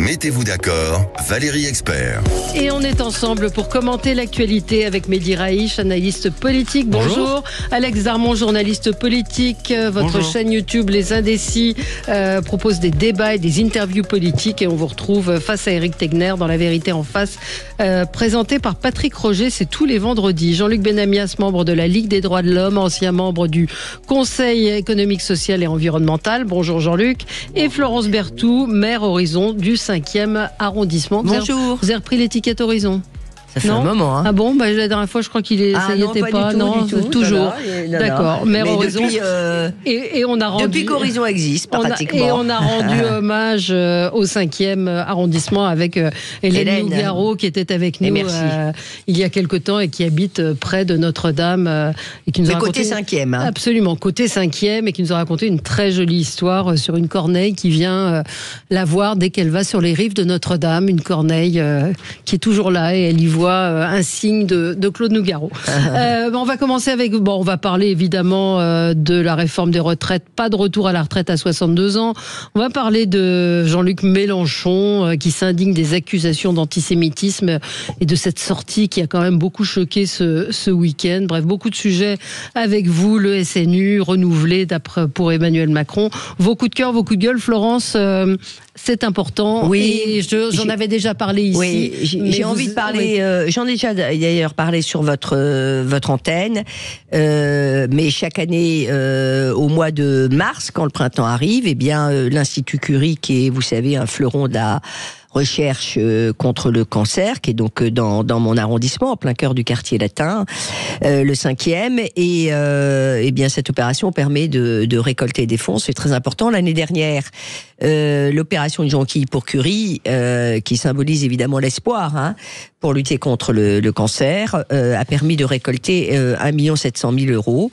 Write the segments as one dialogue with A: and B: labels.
A: Mettez-vous d'accord, Valérie Expert.
B: Et on est ensemble pour commenter l'actualité avec Mehdi Raïch, analyste politique. Bonjour. Alex Darmon, journaliste politique. Votre chaîne YouTube Les Indécis propose des débats et des interviews politiques. Et on vous retrouve face à Éric Tegner dans La Vérité en face, présenté par Patrick Roger. C'est tous les vendredis. Jean-Luc Benamias, membre de la Ligue des droits de l'homme, ancien membre du Conseil économique, social et environnemental. Bonjour Jean-Luc. Et Florence Berthoud, maire Horizon du 5e arrondissement.
C: Bonjour.
B: Vous avez repris l'étiquette Horizon?
C: Ça fait un moment.
B: Ah bon, la dernière fois, je crois qu'il ça y était pas.
C: Non,
B: du tout. Toujours.
C: D'accord.
B: Maire Horizon.
C: Depuis,
B: et on a rendu.
C: Depuis qu'Horizon existe, pratiquement.
B: Et on a rendu hommage au 5e arrondissement avec Hélène Nougaro qui était avec nous il y a quelque temps et qui habite près de Notre-Dame et qui nous a raconté.
C: Côté 5e.
B: Absolument, côté 5e, et qui nous a raconté une très jolie histoire sur une corneille qui vient la voir dès qu'elle va sur les rives de Notre-Dame, une corneille qui est toujours là et elle y voit un signe de Claude Nougaro. On va commencer avec, on va parler évidemment de la réforme des retraites, pas de retour à la retraite à 62 ans. On va parler de Jean-Luc Mélenchon qui s'indigne des accusations d'antisémitisme et de cette sortie qui a quand même beaucoup choqué ce week-end. Bref, beaucoup de sujets avec vous, le SNU renouvelé pour Emmanuel Macron. Vos coups de cœur, vos coups de gueule, Florence, c'est important.
C: Oui,
B: et j'en avais déjà parlé ici.
C: Oui, j'ai envie de parler. J'en ai déjà d'ailleurs parlé sur votre antenne. Mais chaque année, au mois de mars, quand le printemps arrive, eh bien, l'Institut Curie, qui est, vous savez, un fleuron de la recherche contre le cancer, qui est donc dans mon arrondissement, en plein cœur du quartier latin, le 5e, et eh bien cette opération permet de récolter des fonds, c'est très important. L'année dernière, l'opération de Jonquille pour Curie, qui symbolise évidemment l'espoir pour lutter contre le cancer, a permis de récolter 1 700 000 €.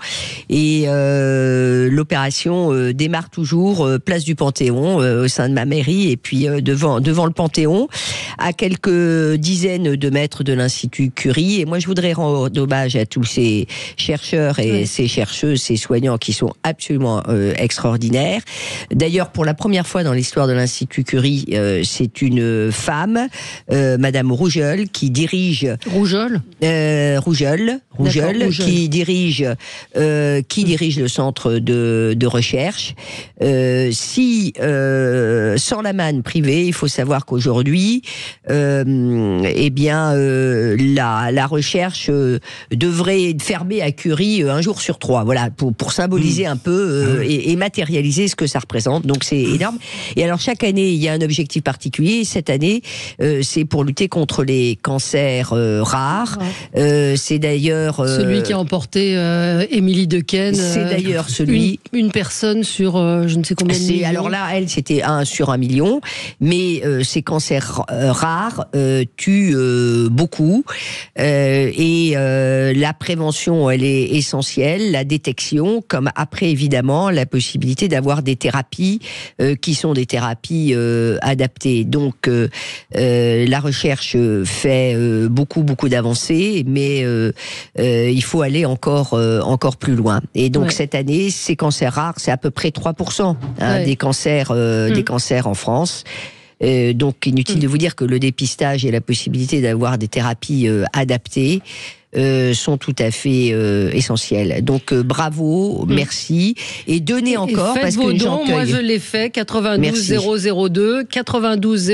C: Et l'opération démarre toujours place du Panthéon, au sein de ma mairie, et puis devant le Panthéon, à quelques dizaines de mètres de l'Institut Curie. Et moi, je voudrais rendre hommage à tous ces chercheurs et ces chercheuses, ces soignants qui sont absolument extraordinaires. D'ailleurs, pour la première fois dans l'histoire de l'Institut Curie, c'est une femme, Madame Rougeul, qui dirige...
B: Rougeul,
C: qui dirige le centre de recherche. Sans la manne privée, il faut savoir qu'aujourd'hui, eh bien, la recherche devrait fermer à Curie un jour sur 3. Voilà, pour symboliser un peu et matérialiser ce que ça représente. Donc c'est énorme. Et alors chaque année, il y a un objectif particulier. Cette année, c'est pour lutter contre les cancers rares. C'est d'ailleurs
B: celui qui a emporté Émilie Dequesne. C'est
C: d'ailleurs celui
B: une personne sur je ne sais combien de millions.
C: Alors là, elle, c'était 1 sur 1 million, mais ces cancers rares tuent beaucoup, et la prévention, elle est essentielle, la détection, comme après évidemment la possibilité d'avoir des thérapies qui sont des thérapies adaptées. Donc la recherche fait beaucoup d'avancées, mais il faut aller encore plus loin. Et donc cette année, ces cancers rares, c'est à peu près 3% des cancers en France. Donc inutile de vous dire que le dépistage et la possibilité d'avoir des thérapies adaptées sont tout à fait essentielles. Donc bravo, merci, et donnez encore,
B: faites
C: parce
B: vos
C: que
B: dons. Moi je l'ai fait, 92 002 92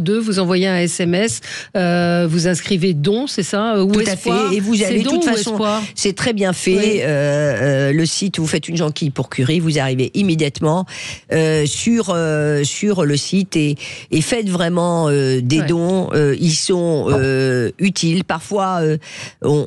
B: 002, vous envoyez un SMS, vous inscrivez don, c'est ça, ou
C: tout
B: espoir.
C: À fait. Et vous avez, de toute façon, c'est très bien fait. Le site, vous faites une jonquille pour Curie, vous arrivez immédiatement sur le site, et faites vraiment des dons. Ils sont utiles. Parfois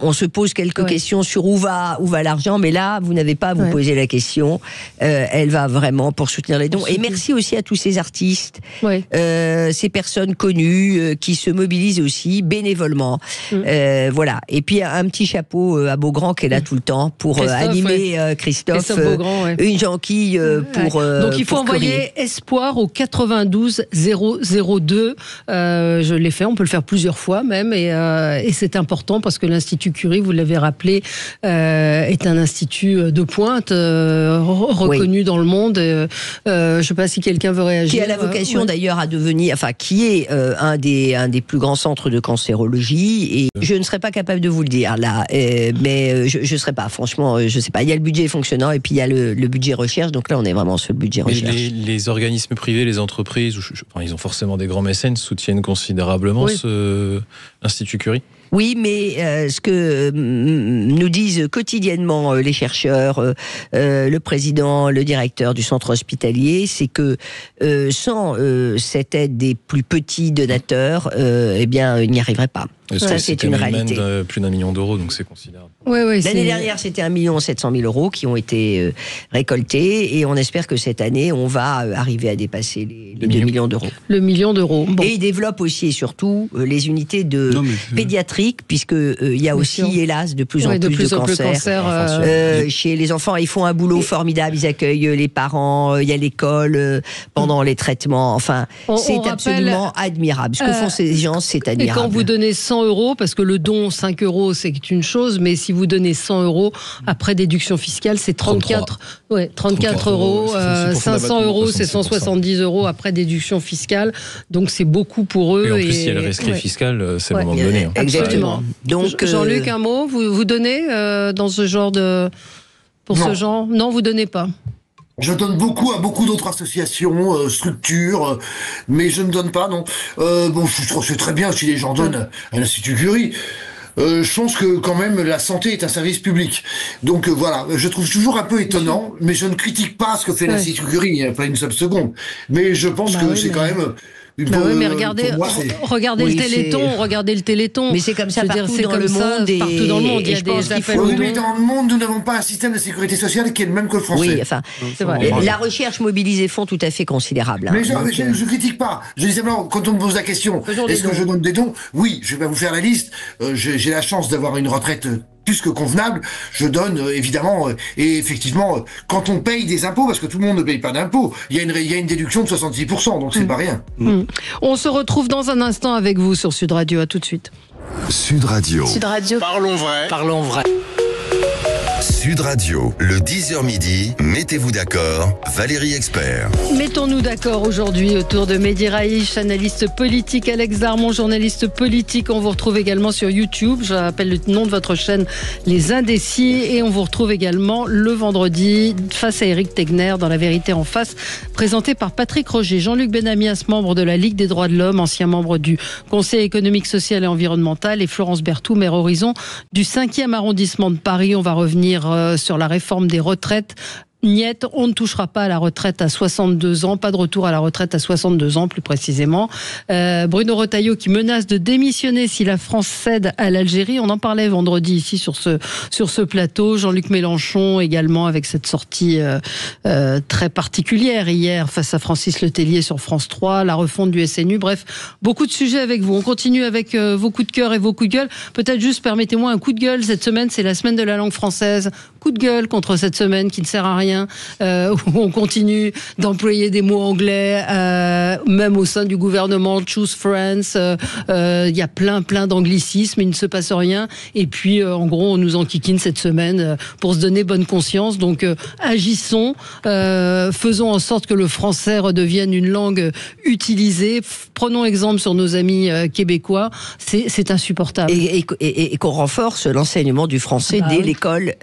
C: on se pose quelques questions sur où va l'argent, mais là, vous n'avez pas à vous poser la question. Elle va vraiment pour soutenir les dons. Et merci aussi à tous ces artistes, ces personnes connues qui se mobilisent aussi bénévolement. Voilà. Et puis un petit chapeau à Beaugrand qui est là tout le temps pour animer Christophe une jonquille pour.
B: Donc il faut envoyer espoir au 92 002. Je l'ai fait, on peut le faire plusieurs fois même, et c'est important parce que l'Institut l'Institut Curie, vous l'avez rappelé, est un institut de pointe reconnu dans le monde. Je ne sais pas si quelqu'un veut réagir.
C: Qui a la vocation d'ailleurs à devenir, enfin qui est un des plus grands centres de cancérologie. Et je ne serais pas capable de vous le dire là, mais je ne serais pas. Franchement, je ne sais pas. Il y a le budget fonctionnant et puis il y a le budget recherche. Donc là, on est vraiment sur le budget recherche.
D: Les organismes privés, les entreprises, ils ont forcément des grands mécènes, soutiennent considérablement ce Institut Curie.
C: Oui, mais ce que nous disent quotidiennement les chercheurs, le président, le directeur du centre hospitalier, c'est que sans cette aide des plus petits donateurs, eh bien, il n'y arriverait pas. Ça, c'est une réalité.
D: Plus d'1 million d'euros, donc c'est considérable.
C: L'année dernière, c'était 1 700 000 euros qui ont été récoltés, et on espère que cette année, on va arriver à dépasser les 2 millions d'euros.
B: Le million d'euros. Bon.
C: Et ils développent aussi et surtout les unités de pédiatrique, puisque il y a aussi, hélas, de plus en plus de cancers. Chez les enfants, ils font un boulot formidable. Ils accueillent les parents, il y a l'école pendant les traitements. Enfin, c'est absolument admirable. Ce que font ces gens, c'est admirable.
B: Et quand vous donnez 100 euros, parce que le don 5 euros, c'est une chose, mais si vous donnez 100 euros après déduction fiscale, c'est 34 euros. 500 euros, c'est 170 euros après déduction fiscale. Donc c'est beaucoup pour eux.
D: Et en plus, s'il y a le rescrit fiscal, c'est le moment de donner.
C: Exactement. Donc,
B: Jean-Luc, un mot, vous donnez dans ce genre de... ce genre? Non, vous donnez pas.
E: Je donne beaucoup à beaucoup d'autres associations, structures, mais je ne donne pas, non. Je trouve c'est très bien si les gens donnent à l'Institut Curie. Je pense que quand même la santé est un service public. Donc voilà, je trouve toujours un peu étonnant, mais je ne critique pas ce que fait l'Institut Curie, pas une seule seconde. Mais je pense que c'est quand même...
B: mais regardez le Téléthon.
C: Mais c'est comme ça partout dans le monde.
B: Partout dans le monde, il y a des appels aux dons.
E: Mais dans le monde, nous n'avons pas un système de sécurité sociale qui est le même que le français.
C: Oui, enfin, c'est vrai. La recherche mobilise des fonds tout à fait considérables.
E: Mais je ne critique pas. Je dis simplement, quand on me pose la question, est-ce que je donne des dons? Oui, je vais vous faire la liste. J'ai la chance d'avoir une retraite plus que convenable, je donne évidemment, et effectivement, quand on paye des impôts, parce que tout le monde ne paye pas d'impôts, il y a une déduction de 66%, donc c'est pas rien.
B: On se retrouve dans un instant avec vous sur Sud Radio, à tout de suite.
A: Sud Radio.
F: Sud Radio.
A: Parlons vrai. Sud Radio, le 10h midi, mettez-vous d'accord, Valérie Expert.
B: Mettons-nous d'accord aujourd'hui autour de Mehdi Raïch, analyste politique, Alex Darmon, journaliste politique. On vous retrouve également sur YouTube. Je rappelle le nom de votre chaîne, Les Indécis. Et on vous retrouve également le vendredi face à Éric Tegner dans La Vérité en face, présenté par Patrick Roger. Jean-Luc Benamias, membre de la Ligue des droits de l'homme, ancien membre du Conseil économique, social et environnemental, et Florence Berthoud, maire Horizon du 5e arrondissement de Paris. On va revenir sur la réforme des retraites. Niet, on ne touchera pas à la retraite à 62 ans, pas de retour à la retraite à 62 ans plus précisément. Bruno Retailleau qui menace de démissionner si la France cède à l'Algérie. On en parlait vendredi ici sur ce plateau. Jean-Luc Mélenchon également avec cette sortie très particulière hier face à Francis Letellier sur France 3, la refonte du SNU. Bref, beaucoup de sujets avec vous. On continue avec vos coups de cœur et vos coups de gueule. Peut-être juste permettez-moi un coup de gueule cette semaine, c'est la semaine de la langue française. Coup de gueule contre cette semaine qui ne sert à rien. Où on continue d'employer des mots anglais, même au sein du gouvernement, choose France, il y a plein d'anglicismes, il ne se passe rien, et puis en gros on nous enquiquine cette semaine pour se donner bonne conscience, donc agissons, faisons en sorte que le français redevienne une langue utilisée, prenons exemple sur nos amis québécois, c'est insupportable.
C: Et qu'on renforce l'enseignement du français dès l'école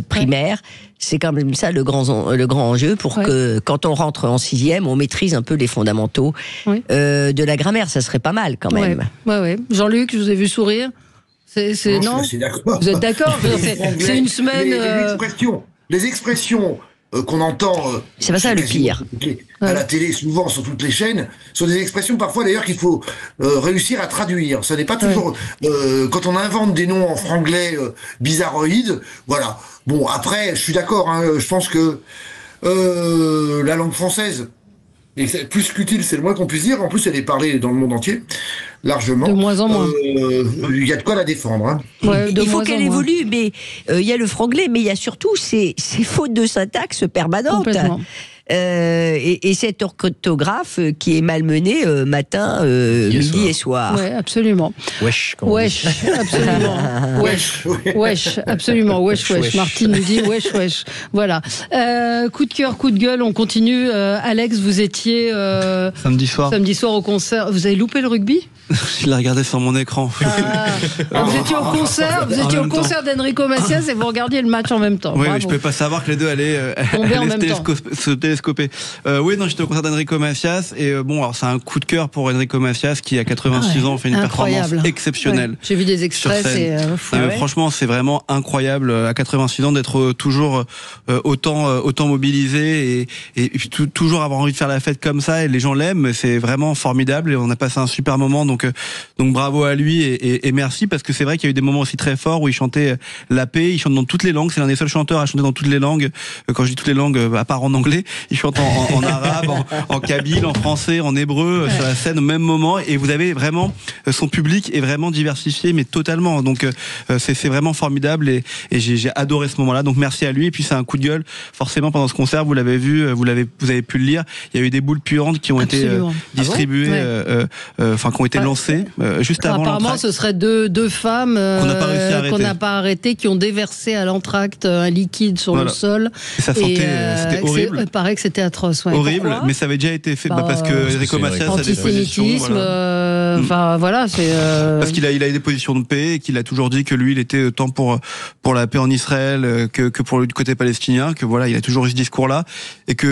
C: primaire. C'est quand même ça le grand enjeu pour que quand on rentre en 6e, on maîtrise un peu les fondamentaux de la grammaire. Ça serait pas mal quand même.
B: Ouais. Jean-Luc, je vous ai vu sourire. Non,
E: je suis d'accord.
B: Vous êtes d'accord? C'est une semaine.
E: Les expressions qu'on entend.
C: C'est pas ça le pire.
E: À la télé, souvent, sur toutes les chaînes, sont des expressions parfois d'ailleurs qu'il faut réussir à traduire. Ça n'est pas toujours. Quand on invente des noms en franglais bizarroïdes, voilà. Bon, après, je suis d'accord. Je pense que la langue française est plus qu'utile, c'est le moins qu'on puisse dire. En plus, elle est parlée dans le monde entier, largement.
B: De moins en moins.
E: Il y a de quoi la défendre.
C: Il faut qu'elle évolue, mais il y a le franglais, mais il y a surtout ces fautes de syntaxe permanentes. Et cette orthographe qui est malmenée matin, midi et soir.
B: Ouais, absolument.
D: Wesh.
B: Absolument. Wesh, absolument. Wesh. Martine nous dit wesh. Voilà. Coup de cœur, coup de gueule, on continue. Alex, vous étiez
F: samedi soir
B: au concert. Vous avez loupé le rugby ?
F: Je l'ai regardé sur mon écran.
B: Vous étiez au concert d'Enrico Macias et vous regardiez le match en même temps.
F: Oui,
B: Bravo.
F: je ne pouvais pas savoir que les deux allaient se télescoper. J'étais au concert d'Enrico Macias et alors c'est un coup de cœur pour Enrico Macias qui à 86 ans fait une performance exceptionnelle.
B: Ouais. J'ai vu des extraits, c'est fou.
F: Franchement, c'est vraiment incroyable à 86 ans d'être toujours autant mobilisé et puis toujours avoir envie de faire la fête comme ça, et les gens l'aiment. C'est vraiment formidable et on a passé un super moment. Donc bravo à lui et merci, parce que c'est vrai qu'il y a eu des moments aussi très forts où il chantait la paix. Il chante dans toutes les langues. C'est l'un des seuls chanteurs à chanter dans toutes les langues. Quand je dis toutes les langues, à part en anglais, il chante en arabe, en kabyle, en français, en hébreu, sur la scène au même moment. Et vous avez vraiment, son public est vraiment diversifié, mais totalement. Donc c'est vraiment formidable et j'ai adoré ce moment-là. Donc merci à lui. Et puis c'est un coup de gueule. Forcément, pendant ce concert, vous l'avez vu, vous avez pu le lire. Il y a eu des boules puantes qui ont été distribuées, qui ont été lancées juste avant l'entracte.
B: Apparemment, ce seraient deux femmes qu'on n'a pas arrêtées, qui ont déversé à l'entracte un liquide sur le sol.
F: Et ça sentait, c'était horrible.
B: Il paraît que c'était atroce. Ouais.
F: Horrible, mais ça avait déjà été fait parce que Enrico Macias a des
B: positions. Parce
F: qu'il a des positions de paix et qu'il a toujours dit que lui, il était tant pour la paix en Israël que pour le côté palestinien, que voilà, il a toujours eu ce discours-là,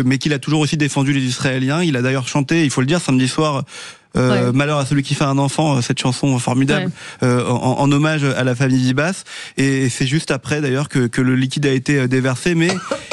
F: mais qu'il a toujours aussi défendu les Israéliens. Il a d'ailleurs chanté, il faut le dire, samedi soir, Malheur à celui qui fait un enfant, cette chanson formidable, en hommage à la famille Vibas, et c'est juste après d'ailleurs que le liquide a été déversé, mais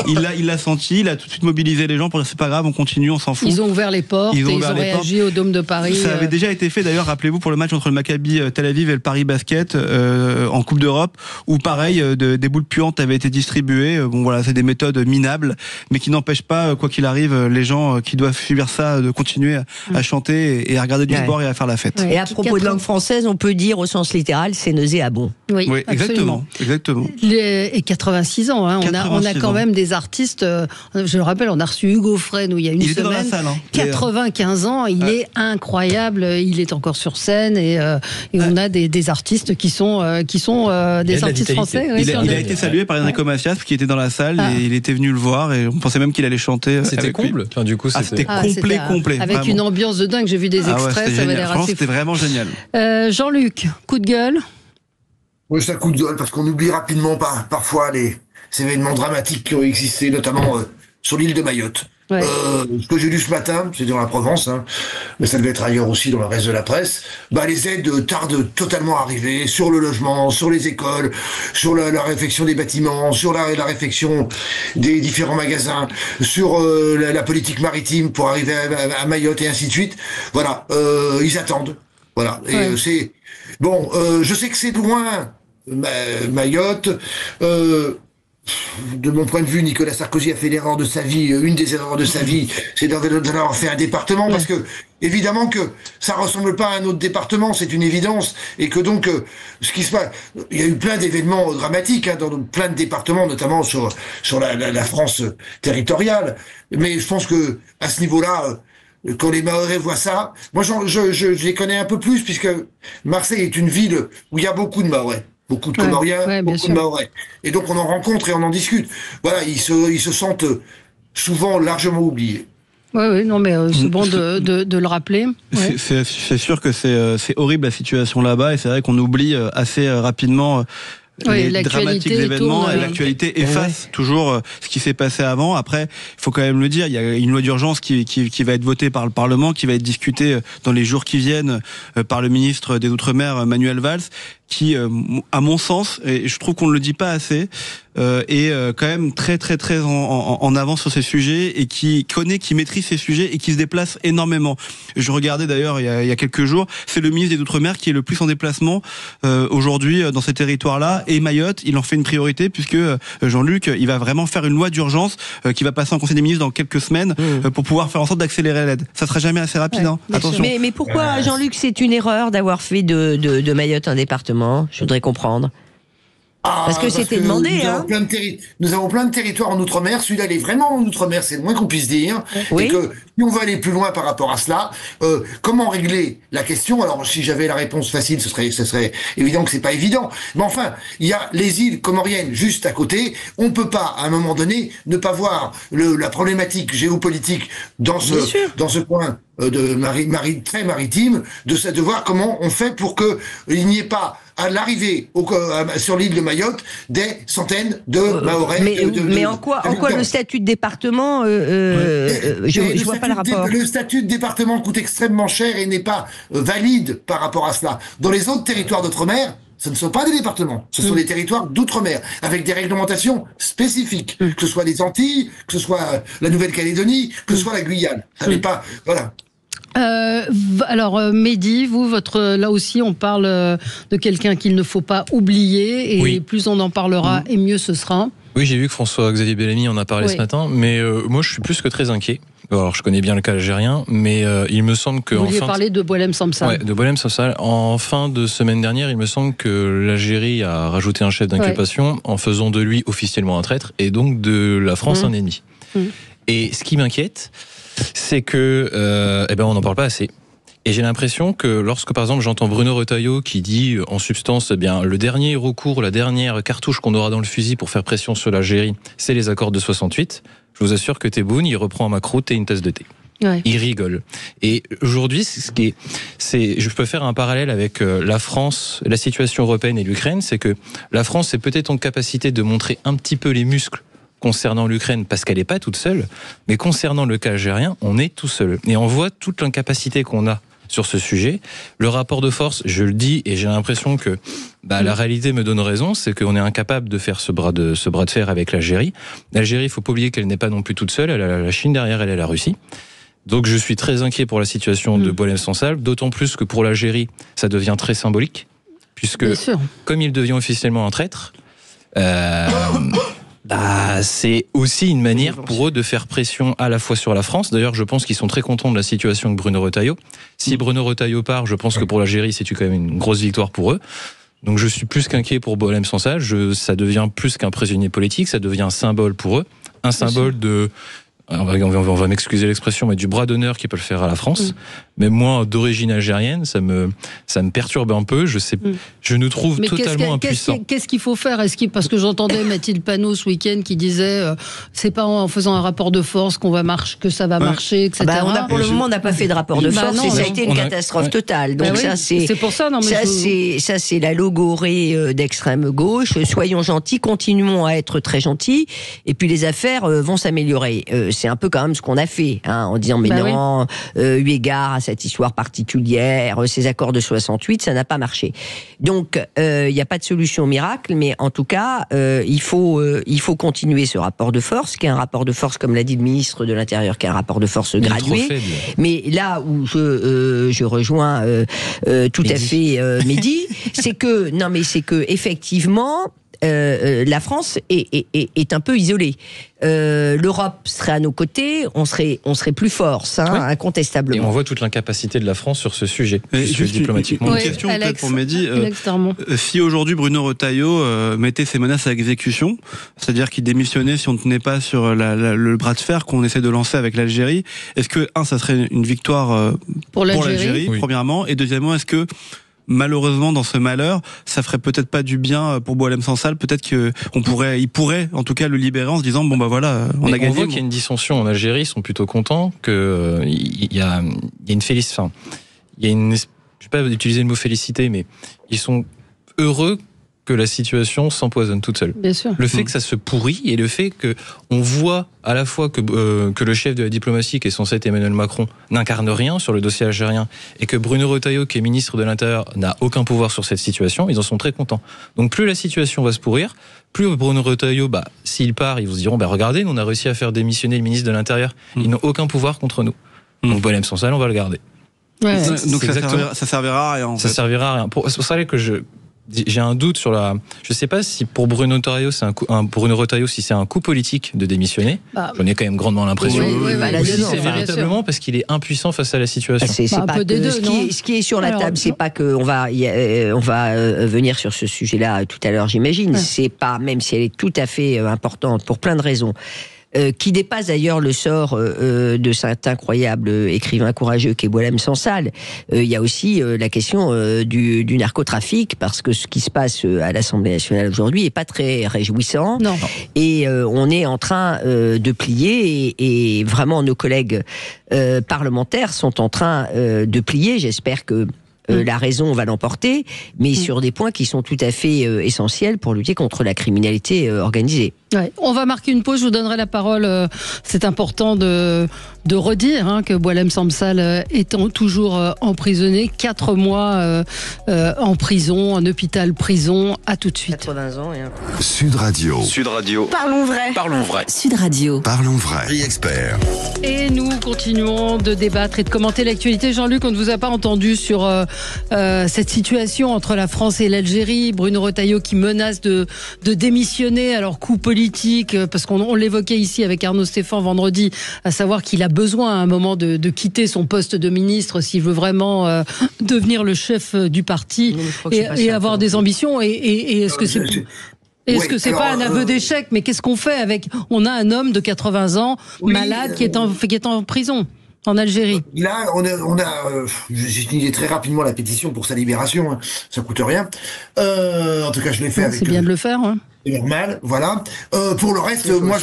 F: il l'a senti, il a tout de suite mobilisé les gens pour dire c'est pas grave, on continue, on s'en fout.
B: Ils ont ouvert les portes, ils ont réagi au Dôme de Paris.
F: Ça avait déjà été fait d'ailleurs, rappelez-vous, pour le match entre le Maccabi Tel Aviv et le Paris Basket en Coupe d'Europe, où pareil, des boules puantes avaient été distribuées. Bon voilà, c'est des méthodes minables, mais qui n'empêchent pas, quoi qu'il arrive, les gens qui doivent subir ça, de continuer à chanter et à regarder du sport et à faire la fête.
C: Et à propos de langue française, on peut dire au sens littéral, c'est nauséabond.
B: Oui,
F: exactement.
B: Et 86 ans, hein, on a quand même des artistes. Je le rappelle, on a reçu Hugo Frey, où il y a une semaine.
F: Dans la salle,
B: 95 ans, il est incroyable. Il est encore sur scène et on a des artistes qui sont des artistes français.
F: Il a été salué par Enrico Macias qui était dans la salle et il était venu le voir et on pensait même qu'il allait chanter.
D: C'était comble. Enfin, du coup,
F: c'était complet.
B: Avec
F: vraiment.
B: Une ambiance de dingue. J'ai vu des extraits, ça avait l'air assez.
F: C'était vraiment génial.
B: Jean-Luc, coup de gueule.
E: Oui, c'est un coup de gueule parce qu'on oublie rapidement parfois ces événements dramatiques qui ont existé, notamment sur l'île de Mayotte.
B: Ouais.
E: Ce que j'ai lu ce matin, c'est dans la Provence, hein, mais ça devait être ailleurs aussi dans le reste de la presse, les aides tardent totalement à arriver sur le logement, sur les écoles, sur la réfection des bâtiments, sur la réfection des différents magasins, sur la politique maritime pour arriver à Mayotte et ainsi de suite. Voilà, ils attendent. Voilà, et c'est bon. Je sais que c'est loin, Mayotte. De mon point de vue, Nicolas Sarkozy a fait l'erreur de sa vie. Une des erreurs de sa vie, c'est d'avoir fait un département, parce que évidemment que ça ressemble pas à un autre département, c'est une évidence, et que donc ce qui se passe, il y a eu plein d'événements dramatiques dans plein de départements, notamment sur la France territoriale. Mais je pense que à ce niveau-là, quand les Mahorais voient ça, moi je les connais un peu plus, puisque Marseille est une ville où il y a beaucoup de Mahorais. Beaucoup de Comoriens, beaucoup de Mahorais. Et donc on en rencontre et on en discute. Voilà, ils se sentent souvent largement oubliés.
B: Oui, non, mais c'est bon de le rappeler. Ouais.
F: C'est sûr que c'est horrible la situation là-bas, et c'est vrai qu'on oublie assez rapidement les dramatiques événements, et l'actualité efface toujours ce qui s'est passé avant. Après, il faut quand même le dire, il y a une loi d'urgence qui va être votée par le Parlement, qui va être discutée dans les jours qui viennent par le ministre des Outre-mer, Manuel Valls, qui, à mon sens, et je trouve qu'on ne le dit pas assez, est quand même très très très en avance sur ces sujets, et qui maîtrise ces sujets et qui se déplace énormément. Je regardais d'ailleurs il y a quelques jours, c'est le ministre des Outre-mer qui est le plus en déplacement aujourd'hui dans ces territoires-là, et Mayotte, il en fait une priorité, puisque Jean-Luc, il va vraiment faire une loi d'urgence qui va passer en Conseil des ministres dans quelques semaines pour pouvoir faire en sorte d'accélérer l'aide. Ça sera jamais assez rapide, hein. Attention.
C: Mais pourquoi, Jean-Luc, c'est une erreur d'avoir fait de Mayotte un département? Je voudrais comprendre. Parce que c'était demandé.
E: Nous avons plein de territoires en Outre-mer. Celui-là, il est vraiment en Outre-mer, c'est le moins qu'on puisse dire. Oui. Et que si on veut aller plus loin par rapport à cela, comment régler la question? Alors, si j'avais la réponse facile, ce serait évident que c'est pas évident. Mais enfin, il y a les îles comoriennes juste à côté. On peut pas, à un moment donné, ne pas voir la problématique géopolitique dans ce point très maritime, de voir comment on fait pour que il n'y ait pas à l'arrivée sur l'île de Mayotte des centaines de Mahorais.
C: Mais en quoi le statut de département je vois pas le rapport.
E: Le statut de département coûte extrêmement cher et n'est pas valide par rapport à cela. Dans les autres territoires d'outre-mer, ce ne sont pas des départements, ce sont des territoires d'outre-mer, avec des réglementations spécifiques, que ce soit les Antilles, que ce soit la Nouvelle-Calédonie, que ce soit la Guyane. Ça n'est pas... Voilà.
B: Alors Mehdi, vous, là aussi on parle de quelqu'un qu'il ne faut pas oublier et plus on en parlera et mieux ce sera.
D: Oui, j'ai vu que François-Xavier Bellamy en a parlé ce matin, mais moi je suis plus que très inquiet. Alors je connais bien le cas algérien, mais il me semble que...
B: Vous vouliez parler de Boualem Samsal.
D: Ouais, de Boualem Samsal. En fin de semaine dernière, il me semble que l'Algérie a rajouté un chef d'inculpation en faisant de lui officiellement un traître et donc de la France un ennemi. Et ce qui m'inquiète, c'est que on n'en parle pas assez. Et j'ai l'impression que lorsque, par exemple, j'entends Bruno Retailleau qui dit, en substance, le dernier recours, la dernière cartouche qu'on aura dans le fusil pour faire pression sur l'Algérie, c'est les accords de 68. Je vous assure que Tebboune, il reprend à ma croûte et une tasse de thé. Ouais. Il rigole. Et aujourd'hui, je peux faire un parallèle avec la France, la situation européenne et l'Ukraine, c'est que la France est peut-être en capacité de montrer un petit peu les muscles concernant l'Ukraine, parce qu'elle n'est pas toute seule, mais concernant le cas algérien, on est tout seul. Et on voit toute l'incapacité qu'on a sur ce sujet. Le rapport de force, je le dis, et j'ai l'impression que la réalité me donne raison, c'est qu'on est incapable de faire ce bras de fer avec l'Algérie. L'Algérie, il ne faut pas oublier qu'elle n'est pas non plus toute seule, elle a la Chine derrière, elle a la Russie. Donc je suis très inquiet pour la situation de Boualem Samsal, d'autant plus que pour l'Algérie, ça devient très symbolique, puisque comme il devient officiellement un traître, c'est aussi une manière pour eux de faire pression à la fois sur la France. D'ailleurs, je pense qu'ils sont très contents de la situation de Bruno Retailleau. Si Bruno Retailleau part, je pense que pour l'Algérie, c'est quand même une grosse victoire pour eux. Donc je suis plus qu'inquiet pour Boualem Samsal. Ça devient plus qu'un prisonnier politique, ça devient un symbole pour eux. Un symbole de... On va m'excuser l'expression, mais du bras d'honneur qui peut le faire à la France. Mais moi, d'origine algérienne, ça me perturbe un peu. Je nous trouve totalement impuissants.
B: Qu'est-ce qu'il faut faire? Parce que j'entendais Mathilde Panot ce week-end qui disait c'est pas en faisant un rapport de force que ça va marcher, etc.
C: Pour le moment, on n'a pas fait de rapport de force et ça a été une catastrophe totale. Donc
B: c'est pour ça.
C: Ça, c'est la logorée d'extrême gauche. Soyons gentils, continuons à être très gentils, et puis les affaires vont s'améliorer. C'est un peu quand même ce qu'on a fait, en disant eu égard à cette histoire particulière, ces accords de 68, ça n'a pas marché. Donc, il n'y a pas de solution miracle, mais en tout cas, il faut continuer ce rapport de force, qui est un rapport de force, comme l'a dit le ministre de l'Intérieur, qui est un rapport de force gradué. Mais là où je rejoins tout à fait Mehdi, c'est que effectivement, la France est un peu isolée. L'Europe serait à nos côtés, on serait plus fort, incontestablement.
D: Et on voit toute l'incapacité de la France sur ce sujet, diplomatiquement.
F: Une question peut-être pour Mehdi. Si aujourd'hui Bruno Retailleau mettait ses menaces à exécution, c'est-à-dire qu'il démissionnait si on ne tenait pas sur le bras de fer qu'on essaie de lancer avec l'Algérie, est-ce que, ça serait une victoire pour l'Algérie, premièrement, et deuxièmement, est-ce que malheureusement, dans ce malheur, ça ferait peut-être pas du bien pour Boualem Samsal. Peut-être il pourrait, en tout cas, le libérer en se disant on a gagné.
D: On voit qu'il y a une dissension en Algérie. Ils sont plutôt contents que il y a une félicité. Je vais pas utiliser le mot félicité, mais ils sont heureux que la situation s'empoisonne toute seule.
B: Bien sûr.
D: Le fait que ça se pourrit et le fait que on voit à la fois que le chef de la diplomatie, qui est censé être Emmanuel Macron, n'incarne rien sur le dossier algérien, et que Bruno Retailleau, qui est ministre de l'Intérieur, n'a aucun pouvoir sur cette situation, ils en sont très contents. Donc plus la situation va se pourrir, plus Bruno Retailleau, s'il part, ils vont se dire regardez, nous on a réussi à faire démissionner le ministre de l'Intérieur. Ils n'ont aucun pouvoir contre nous. Donc Boualem Samsal, on va le garder.
F: Ouais. Donc ça servira à rien.
D: Ça servira à rien. C'est pour ça que j'ai un doute sur la. Je sais pas si pour Bruno Retailleau, si c'est un coup politique de démissionner. J'en ai quand même grandement l'impression.
C: Ou
D: si c'est véritablement parce qu'il est impuissant face à la situation.
C: C'est pas un peu des deux, ce qui est sur la table, c'est pas que on va venir sur ce sujet-là tout à l'heure, j'imagine. C'est pas, même si elle est tout à fait importante pour plein de raisons. Qui dépasse d'ailleurs le sort de cet incroyable écrivain courageux qu'est Boualem Sansal. Il y a aussi la question du narcotrafic, parce que ce qui se passe à l'Assemblée nationale aujourd'hui est pas très réjouissant.
B: Non.
C: Et on est en train de plier, et vraiment nos collègues parlementaires sont en train de plier. J'espère que la raison va l'emporter, mais sur des points qui sont tout à fait essentiels pour lutter contre la criminalité organisée.
B: Ouais. On va marquer une pause, je vous donnerai la parole. C'est important de redire que Boualem Sansal est toujours emprisonné, 4 mois en prison, en hôpital-prison. À tout de suite.
C: 80 ans.
A: Sud Radio.
G: Sud Radio.
C: Parlons vrai.
G: Parlons vrai.
H: Sud Radio.
A: Parlons vrai. Expert.
B: Et nous continuons de débattre et de commenter l'actualité. Jean-Luc, on ne vous a pas entendu sur cette situation entre la France et l'Algérie. Bruno Retailleau qui menace de démissionner, alors coup politique, parce qu'on l'évoquait ici avec Arnaud Stéphane vendredi, à savoir qu'il a besoin à un moment de quitter son poste de ministre s'il veut vraiment devenir le chef du parti et avoir des ambitions. Et est-ce que c'est... Est-ce que c'est pas un aveu d'échec? Mais qu'est-ce qu'on fait avec... On a un homme de 80 ans, malade, qui est en prison, en Algérie.
E: Là, j'ai signé très rapidement la pétition pour sa libération. Hein. Ça coûte rien. En tout cas, je l'ai fait avec...
B: C'est bien de le faire, hein.
E: C'est normal, voilà. Pour le reste, moi,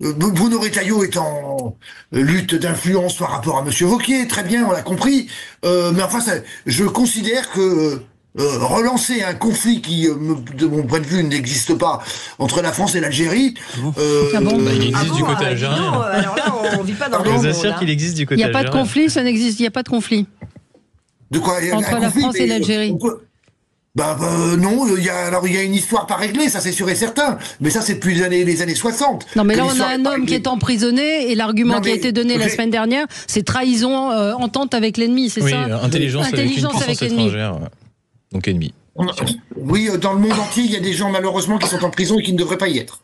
E: Bruno Retailleau est en lutte d'influence par rapport à Monsieur Wauquiez, très bien, on l'a compris. Mais enfin, je considère que relancer un conflit qui, de mon point de vue, n'existe pas entre la France et l'Algérie.
D: Il existe du côté algérien.
C: Alors là, on vit pas dans le
D: monde. Je vous
C: monde.
D: assure qu'il existe du côté algérien.
B: Il n'y a pas de conflit, ça n'existe. Il n'y a pas de conflit.
E: De quoi?
B: Entre la France et l'Algérie.
E: Non, il y a une histoire pas réglée, ça c'est sûr et certain. Mais ça c'est depuis les années 60.
B: Non mais là on a un homme qui est emprisonné et l'argument qui a été donné la semaine dernière, c'est trahison, entente avec l'ennemi, c'est ça?
D: Oui, intelligence avec l'ennemi. Donc ennemi.
E: Oui, dans le monde entier, il y a des gens malheureusement qui sont en prison et qui ne devraient pas y être.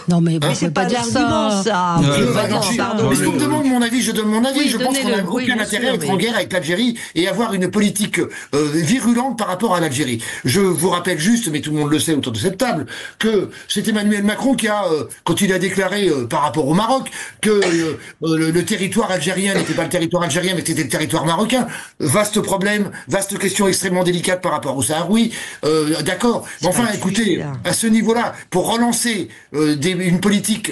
B: Non mais c'est pas dire ça.
E: Mais si on me demande mon avis, je donne mon avis. Je pense qu'on n'a aucun intérêt à être en guerre avec l'Algérie et avoir une politique virulente par rapport à l'Algérie. Je vous rappelle juste, mais tout le monde le sait autour de cette table, que c'est Emmanuel Macron qui a, quand il a déclaré par rapport au Maroc, que le territoire algérien n'était pas le territoire algérien, mais c'était le territoire marocain. Vaste problème, vaste question extrêmement délicate par rapport au Sahraoui. D'accord. Mais enfin, écoutez, à ce niveau-là, pour relancer une politique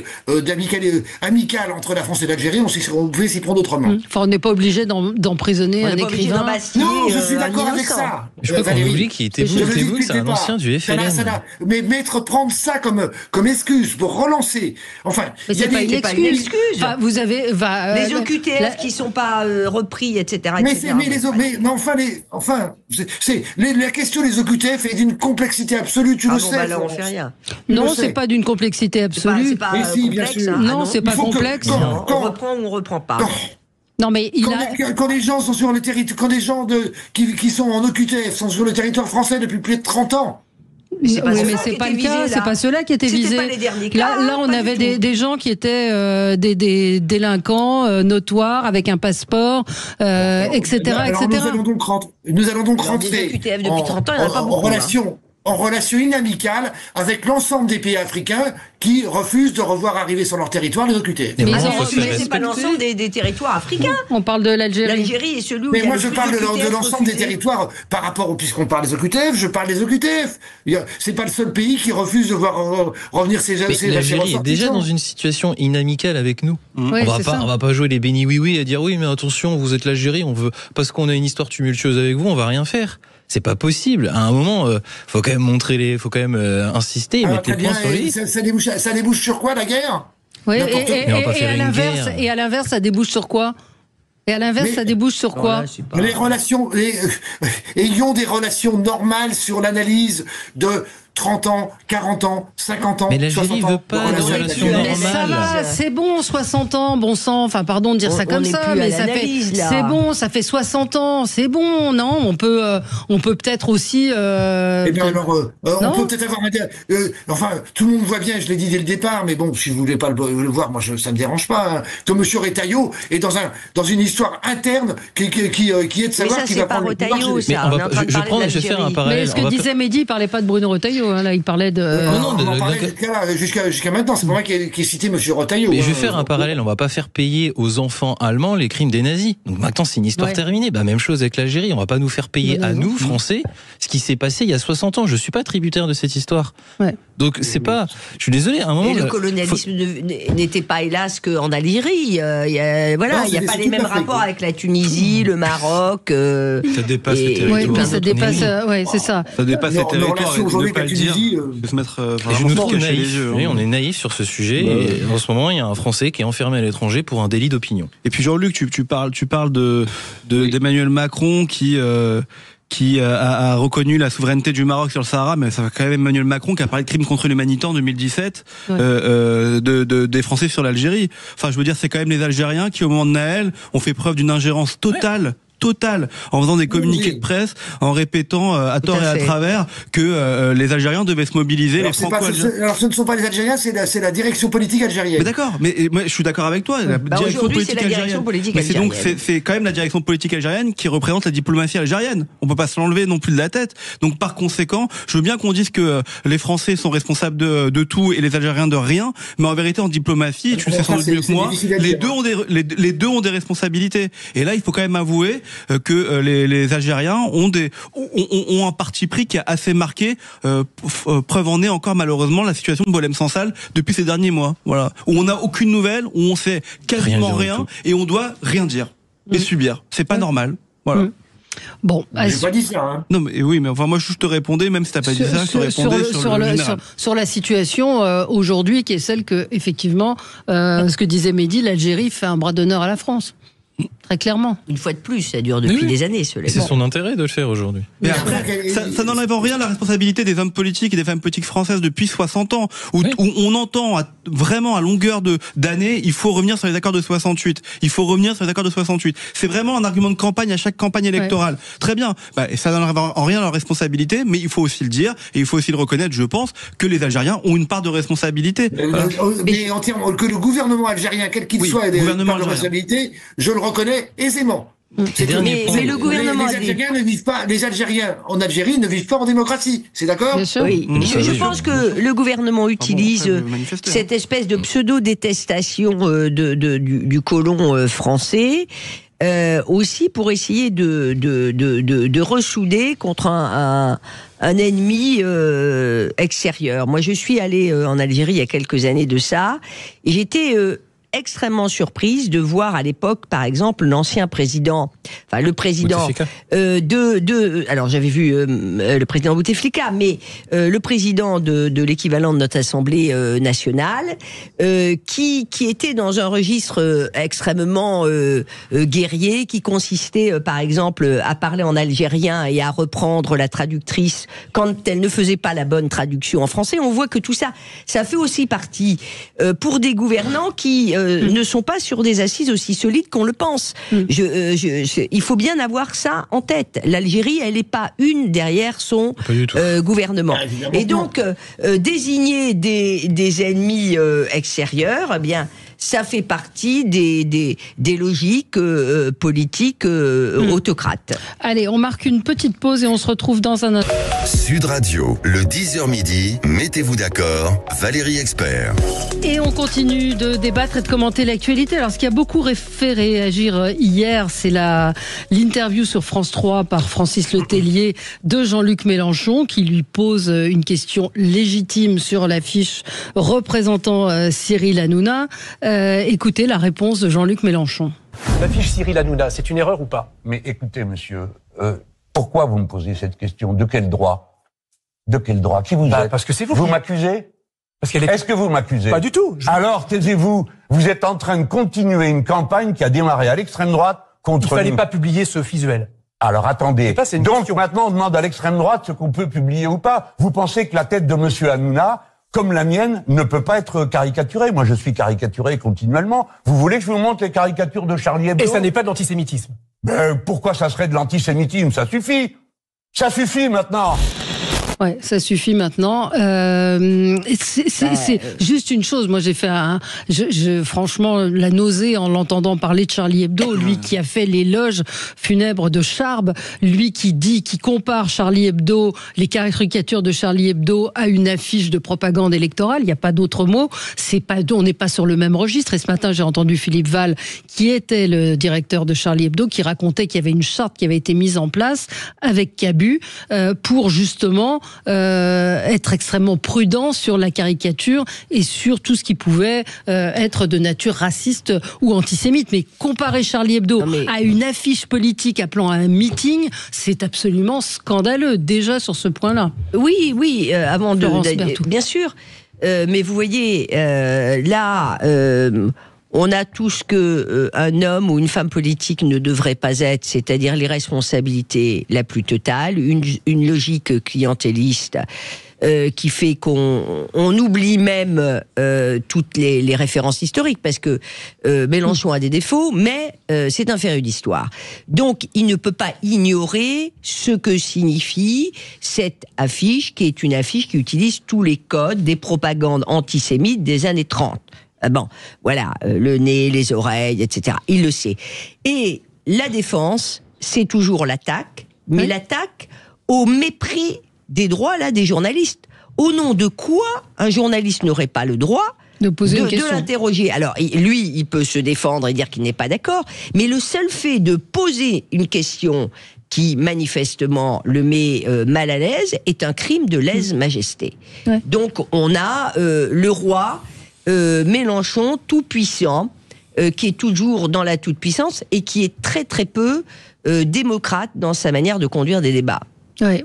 E: amicale entre la France et l'Algérie, on pouvait s'y prendre autrement.
B: Enfin, on n'est pas obligé d'emprisonner un écrivain.
E: Non, je suis d'accord avec ça.
D: Je crois qu'on oublie qu'il était c'est un ancien du FLN.
E: Mais prendre ça comme excuse pour relancer. Enfin,
B: mais c'est pas une excuse. Enfin, vous avez
C: les OQTF qui sont pas repris, etc.
E: La question des OQTF est d'une complexité absolue, tu le sais.
C: Alors on fait rien.
B: Non, c'est pas d'une complexité absolue.
C: C'est pas complexe.
B: Non, c'est pas complexe.
C: On reprend ou on reprend pas.
B: Non, mais
E: quand les gens sont sur le territoire, quand les gens qui sont en OQTF sont sur le territoire français depuis plus de 30 ans.
B: Mais c'est pas le cas, c'est pas ceux-là qui étaient visés. Là, on avait des gens qui étaient des délinquants notoires avec un passeport, etc., etc.
E: Nous allons donc rentrer
C: depuis 30 ans, il n'y en a pas beaucoup,
E: en relation inamicale avec l'ensemble des pays africains qui refusent de revoir arriver sur leur territoire les OQTF.
C: Mais c'est pas l'ensemble des territoires africains.
B: On parle de l'Algérie.
C: L'Algérie est celui où
E: mais moi je parle de l'ensemble des territoires par rapport puisqu'on parle des OQTF, je parle des OQTF. C'est pas le seul pays qui refuse de voir revenir ces
D: l'Algérie est déjà dans une situation inamicale avec nous.
B: Oui,
D: on va pas jouer les béni oui et dire oui mais attention vous êtes l'Algérie, on veut parce qu'on a une histoire tumultueuse avec vous, on va rien faire. C'est pas possible. À un moment, faut quand même insister, mettre les points sur les i.
E: Ça débouche sur quoi la guerre?
B: Oui, et à l'inverse, ça débouche sur quoi? Ça débouche sur quoi?
E: Les relations, ayons des relations normales sur l'analyse 30 ans, 40 ans, 50 ans,
D: mais l'Algérie veut pas de relation normale.
B: Ça va, c'est bon, 60 ans, bon sang, enfin pardon de dire ça comme ça, mais ça fait, c'est bon, ça fait 60 ans, c'est bon, non, on peut peut-être aussi...
E: Eh bien alors, on peut peut-être avoir... enfin, tout le monde voit bien, je l'ai dit dès le départ, mais bon, si vous voulez pas le voir, moi ça me dérange pas, hein, que M. Retailleau est dans une histoire interne qui est de savoir qui va prendre le pouvoir.
D: Je vais faire un parallèle.
B: Mais ce que disait Mehdi, il parlait pas de Bruno Retailleau, hein, là il parlait de...
E: on en parlait jusqu'à maintenant, c'est pas moi qui ai cité M. Retailleau.
D: Mais je vais faire un parallèle, on va pas faire payer aux enfants allemands les crimes des nazis. Donc maintenant c'est une histoire terminée. Bah même chose avec l'Algérie, on va pas nous faire payer à nous, Français, ce qui s'est passé il y a 60 ans. Je suis pas tributaire de cette histoire. Donc c'est pas... Je suis désolé, à un moment...
C: Et le colonialisme n'était pas hélas qu'en Algérie. Il y a pas les mêmes rapports avec la Tunisie, le Maroc.
F: Ça dépasse les territoires.
B: Ça dépasse, c'est ça.
F: Ça dépasse les territoires et ne pas le dire, de se mettre vraiment se cacher les yeux.
D: Oui, on est naïf sur ce sujet. Et en ce moment, il y a un Français qui est enfermé à l'étranger pour un délit d'opinion.
F: Et puis Jean-Luc, tu parles d'Emmanuel Macron qui a reconnu la souveraineté du Maroc sur le Sahara, mais ça va quand même Emmanuel Macron qui a parlé de crimes contre l'humanité en 2017 des Français sur l'Algérie. Enfin, je veux dire, c'est quand même les Algériens qui, au moment de Naël, ont fait preuve d'une ingérence totale, en faisant des communiqués de presse, en répétant à tort et à travers que les Algériens devaient se mobiliser.
E: Alors, alors ce ne sont pas les Algériens, c'est la direction politique algérienne.
F: Mais d'accord, mais moi je suis d'accord avec toi. La direction politique algérienne. Mais c'est donc c'est quand même la direction politique algérienne qui représente la diplomatie algérienne. On peut pas se l'enlever non plus de la tête. Donc par conséquent, je veux bien qu'on dise que les Français sont responsables de tout et les Algériens de rien, mais en vérité en diplomatie, tu sais sans doute mieux que moi, les deux ont des responsabilités. Et là, il faut quand même avouer que les Algériens ont un parti pris qui a assez marqué, preuve en est encore malheureusement la situation de Boualem Sansal depuis ces derniers mois. Voilà, où on n'a aucune nouvelle, où on sait quasiment rien et on doit rien dire et subir. C'est pas normal. Voilà.
B: Bon,
E: j'ai pas dit ça. Hein.
F: Non, mais oui, mais enfin moi je te répondais, même si t'as pas dit ça, je te répondais
B: sur la situation aujourd'hui, qui est celle que effectivement, ce que disait Mehdi, l'Algérie fait un bras d'honneur à la France. Très clairement.
C: Une fois de plus, ça dure depuis des années.
D: C'est son intérêt de le faire aujourd'hui.
F: Mais après, ça n'enlève en rien la responsabilité des hommes politiques et des femmes politiques françaises depuis 60 ans, où on entend vraiment à longueur d'années, il faut revenir sur les accords de 68. Il faut revenir sur les accords de 68. C'est vraiment un argument de campagne à chaque campagne électorale. Très bien. Et ça n'enlève en rien leur responsabilité, mais il faut aussi le dire et il faut aussi le reconnaître, je pense, que les Algériens ont une part de responsabilité.
E: Mais en termes que le gouvernement algérien, quel qu'il soit, ait une part de responsabilité, je le reconnais aisément.
C: Mais le gouvernement
E: les Algériens en Algérie ne vivent pas en démocratie, c'est d'accord ?
C: Oui. Je pense que le gouvernement utilise cette espèce de pseudo-détestation du colon français aussi pour essayer de ressouder contre un ennemi extérieur. Moi, je suis allée en Algérie il y a quelques années de ça, et j'étais extrêmement surprise de voir à l'époque, par exemple, l'ancien président, enfin le président alors j'avais vu le président Bouteflika, mais le président de l'équivalent de notre Assemblée nationale, qui était dans un registre extrêmement guerrier, qui consistait, par exemple, à parler en algérien et à reprendre la traductrice quand elle ne faisait pas la bonne traduction en français. On voit que tout ça, ça fait aussi partie pour des gouvernants qui ne sont pas sur des assises aussi solides qu'on le pense. Il faut bien avoir ça en tête. L'Algérie, elle n'est pas une derrière son gouvernement. Et donc, désigner des ennemis extérieurs, eh bien, ça fait partie des logiques politiques autocrates.
B: Allez, on marque une petite pause et on se retrouve dans un instant.
A: Sud Radio, le 10h midi, mettez-vous d'accord, Valérie Expert.
B: Et on continue de débattre et de commenter l'actualité. Alors, ce qui a beaucoup fait réagir hier, c'est l'interview sur France 3 par Francis Letellier de Jean-Luc Mélenchon, qui lui pose une question légitime sur l'affiche représentant Cyril Hanouna. Écoutez la réponse de Jean-Luc Mélenchon.
G: L'affiche Cyril Hanouna, c'est une erreur ou pas ?
H: Mais écoutez, monsieur, pourquoi vous me posez cette question ? De quel droit ? De quel droit ? Qui vous êtes ?
G: Parce que c'est vous.
H: Vous m'accusez ? Est-ce que vous m'accusez ?
G: Pas du tout.
H: Alors, taisez-vous. Vous êtes en train de continuer une campagne qui a démarré à l'extrême droite contre...
G: Il fallait pas publier ce visuel.
H: Alors attendez,
G: Ça, c'est une
H: donc
G: question.
H: maintenant on demande à l'extrême droite ce qu'on peut publier ou pas. Vous pensez que la tête de monsieur Hanouna, comme la mienne, ne peut pas être caricaturée? Moi je suis caricaturé continuellement. Vous voulez que je vous montre les caricatures de Charlie Hebdo?
G: Et ça n'est pas de l'antisémitisme.
H: Ben, pourquoi ça serait de l'antisémitisme? Ça suffit. Ça suffit maintenant.
B: Ouais, ça suffit maintenant. C'est juste une chose. Moi, j'ai fait franchement, la nausée en l'entendant parler de Charlie Hebdo, lui qui a fait l'éloge funèbre de Charb, lui qui compare Charlie Hebdo, les caricatures de Charlie Hebdo à une affiche de propagande électorale. Il n'y a pas d'autre mot. On n'est pas sur le même registre. Et ce matin, j'ai entendu Philippe Val, qui était le directeur de Charlie Hebdo, qui racontait qu'il y avait une charte qui avait été mise en place avec Cabu pour justement être extrêmement prudent sur la caricature et sur tout ce qui pouvait être de nature raciste ou antisémite. Mais comparer Charlie Hebdo à une affiche politique appelant à un meeting, c'est absolument scandaleux, déjà sur ce point-là.
C: Oui, avant de... Bien sûr. Mais vous voyez, là... on a tout ce que un homme ou une femme politique ne devrait pas être, c'est-à-dire l'irresponsabilité la plus totale, une logique clientéliste qui fait qu'on oublie même toutes les références historiques, parce que Mélenchon a des défauts, mais c'est un féru d'histoire. Donc il ne peut pas ignorer ce que signifie cette affiche, qui est une affiche qui utilise tous les codes des propagandes antisémites des années 30. Bon, voilà, le nez, les oreilles, etc. Il le sait. Et la défense, c'est toujours l'attaque, mais l'attaque au mépris des droits là des journalistes. Au nom de quoi un journaliste n'aurait pas le droit de l'interroger? Alors, lui, il peut se défendre et dire qu'il n'est pas d'accord, mais le seul fait de poser une question qui manifestement le met mal à l'aise est un crime de lèse-majesté. Ouais. Donc, on a le roi... Mélenchon tout puissant, qui est toujours dans la toute puissance et qui est très très peu démocrate dans sa manière de conduire des débats.
B: Ouais,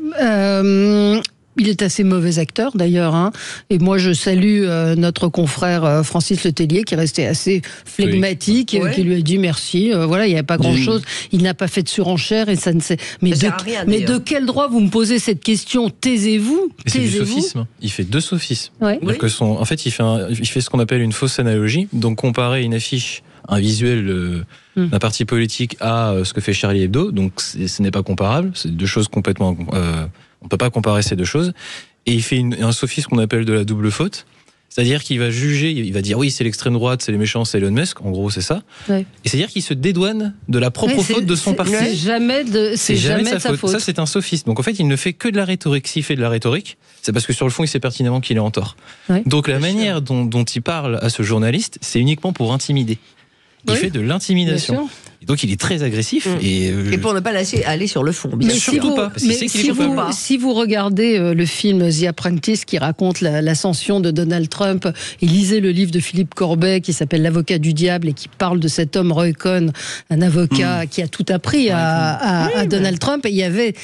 B: il est assez mauvais acteur d'ailleurs, hein. Et moi je salue notre confrère Francis Letellier qui est resté assez flegmatique, qui lui a dit merci. Voilà, il n'y a pas grand-chose. Il n'a pas fait de surenchère et ça ne sait. Mais de quel droit vous me posez cette question? Taisez-vous.
D: C'est du sophisme. Il fait deux sophismes. Ouais. En fait, il fait ce qu'on appelle une fausse analogie. Donc comparer une affiche, un visuel d'un parti politique à ce que fait Charlie Hebdo. Donc ce n'est pas comparable. C'est deux choses complètement. On ne peut pas comparer ces deux choses. Et il fait un sophisme qu'on appelle de la double faute. C'est-à-dire qu'il va juger, il va dire oui, c'est l'extrême droite, c'est les méchants, c'est Elon Musk. En gros, c'est ça. Ouais. Et c'est-à-dire qu'il se dédouane de la propre faute de son parti.
B: C'est jamais de sa faute.
D: Ça, c'est un sophisme. Donc en fait, il ne fait que de la rhétorique. S'il fait de la rhétorique, c'est parce que sur le fond, il sait pertinemment qu'il est en tort. Ouais. Donc la manière dont il parle à ce journaliste, c'est uniquement pour intimider. Il fait de l'intimidation. Donc il est très agressif. Et
C: pour ne pas laisser aller sur le fond.
B: Mais surtout pas. Si vous regardez le film The Apprentice qui raconte l'ascension de Donald Trump, et lisez le livre de Philippe Corbet qui s'appelle L'avocat du diable et qui parle de cet homme Roy Cohn, un avocat qui a tout appris à Donald Trump. Et il y avait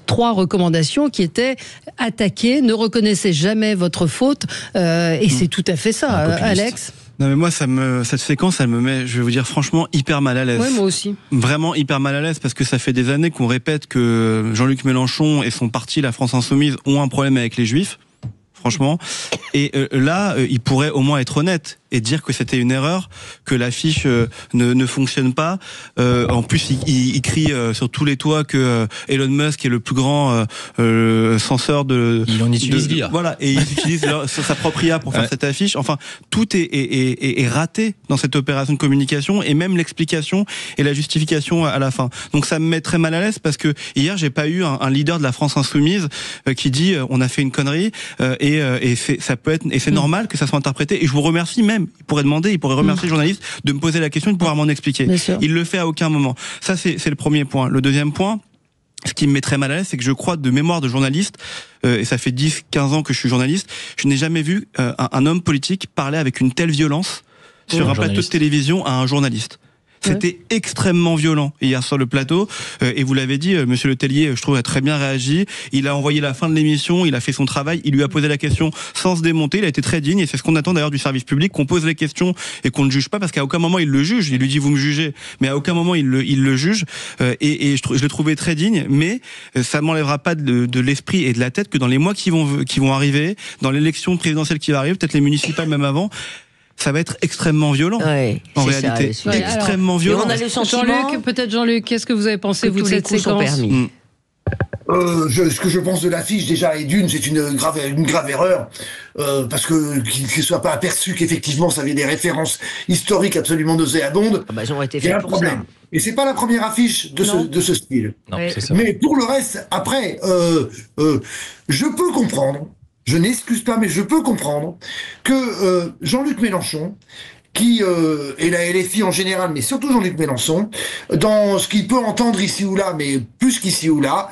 B: 3 recommandations qui étaient attaquer, ne reconnaissez jamais votre faute. Et c'est tout à fait ça, Alex.
F: Non mais moi cette séquence elle me met, je vais vous dire franchement, hyper mal à l'aise.
B: Ouais, moi aussi.
F: Vraiment hyper mal à l'aise parce que ça fait des années qu'on répète que Jean-Luc Mélenchon et son parti La France Insoumise ont un problème avec les Juifs. Franchement. Et là, il pourrait au moins être honnête et dire que c'était une erreur, que l'affiche ne fonctionne pas. En plus, il crie sur tous les toits que Elon Musk est le plus grand censeur de...
D: Il en utilise l'IA.
F: Voilà, et il utilise sa propre IA pour faire cette affiche. Enfin, tout est raté dans cette opération de communication, et même l'explication et la justification à la fin. Donc ça me met très mal à l'aise parce que hier, j'ai pas eu un leader de la France Insoumise qui dit on a fait une connerie et ça peut être, et c'est normal que ça soit interprété. Et je vous remercie même. Il pourrait remercier le journaliste de me poser la question et de pouvoir m'en expliquer. Il le fait à aucun moment. Ça, c'est le premier point. Le deuxième point, ce qui me met très mal à l'aise, c'est que je crois, de mémoire de journaliste, et ça fait 10-15 ans que je suis journaliste, je n'ai jamais vu un homme politique parler avec une telle violence sur un plateau de télévision à un journaliste. C'était extrêmement violent hier sur le plateau. Et vous l'avez dit, Monsieur Letellier, je trouve, a très bien réagi. Il a envoyé la fin de l'émission, il a fait son travail, il lui a posé la question sans se démonter. Il a été très digne et c'est ce qu'on attend d'ailleurs du service public, qu'on pose les questions et qu'on ne juge pas, parce qu'à aucun moment il le juge. Il lui dit vous me jugez, mais à aucun moment il le juge. Et je l'ai trouvé très digne, mais ça m'enlèvera pas de l'esprit et de la tête que dans les mois qui vont arriver, dans l'élection présidentielle qui va arriver, peut-être les municipales même avant, ça va être extrêmement violent. En réalité, extrêmement violent.
C: On a le sentiment.
B: Jean-Luc, qu'est-ce que vous avez pensé vous de cette séquence?
E: Ce que je pense de l'affiche, déjà, et d'une, c'est une grave erreur, parce que qu'il ne soit pas aperçu qu'effectivement ça avait des références historiques absolument nauséabondes.
C: Ils ont été
E: il y a
C: faits
E: un
C: pour
E: problème.
C: ça.
E: Et c'est pas la première affiche de ce style.
D: Non, c'est ça.
E: Mais pour le reste, après, je peux comprendre, je n'excuse pas, mais je peux comprendre que Jean-Luc Mélenchon, qui et la LFI en général, mais surtout Jean-Luc Mélenchon, dans ce qu'il peut entendre ici ou là, mais plus qu'ici ou là,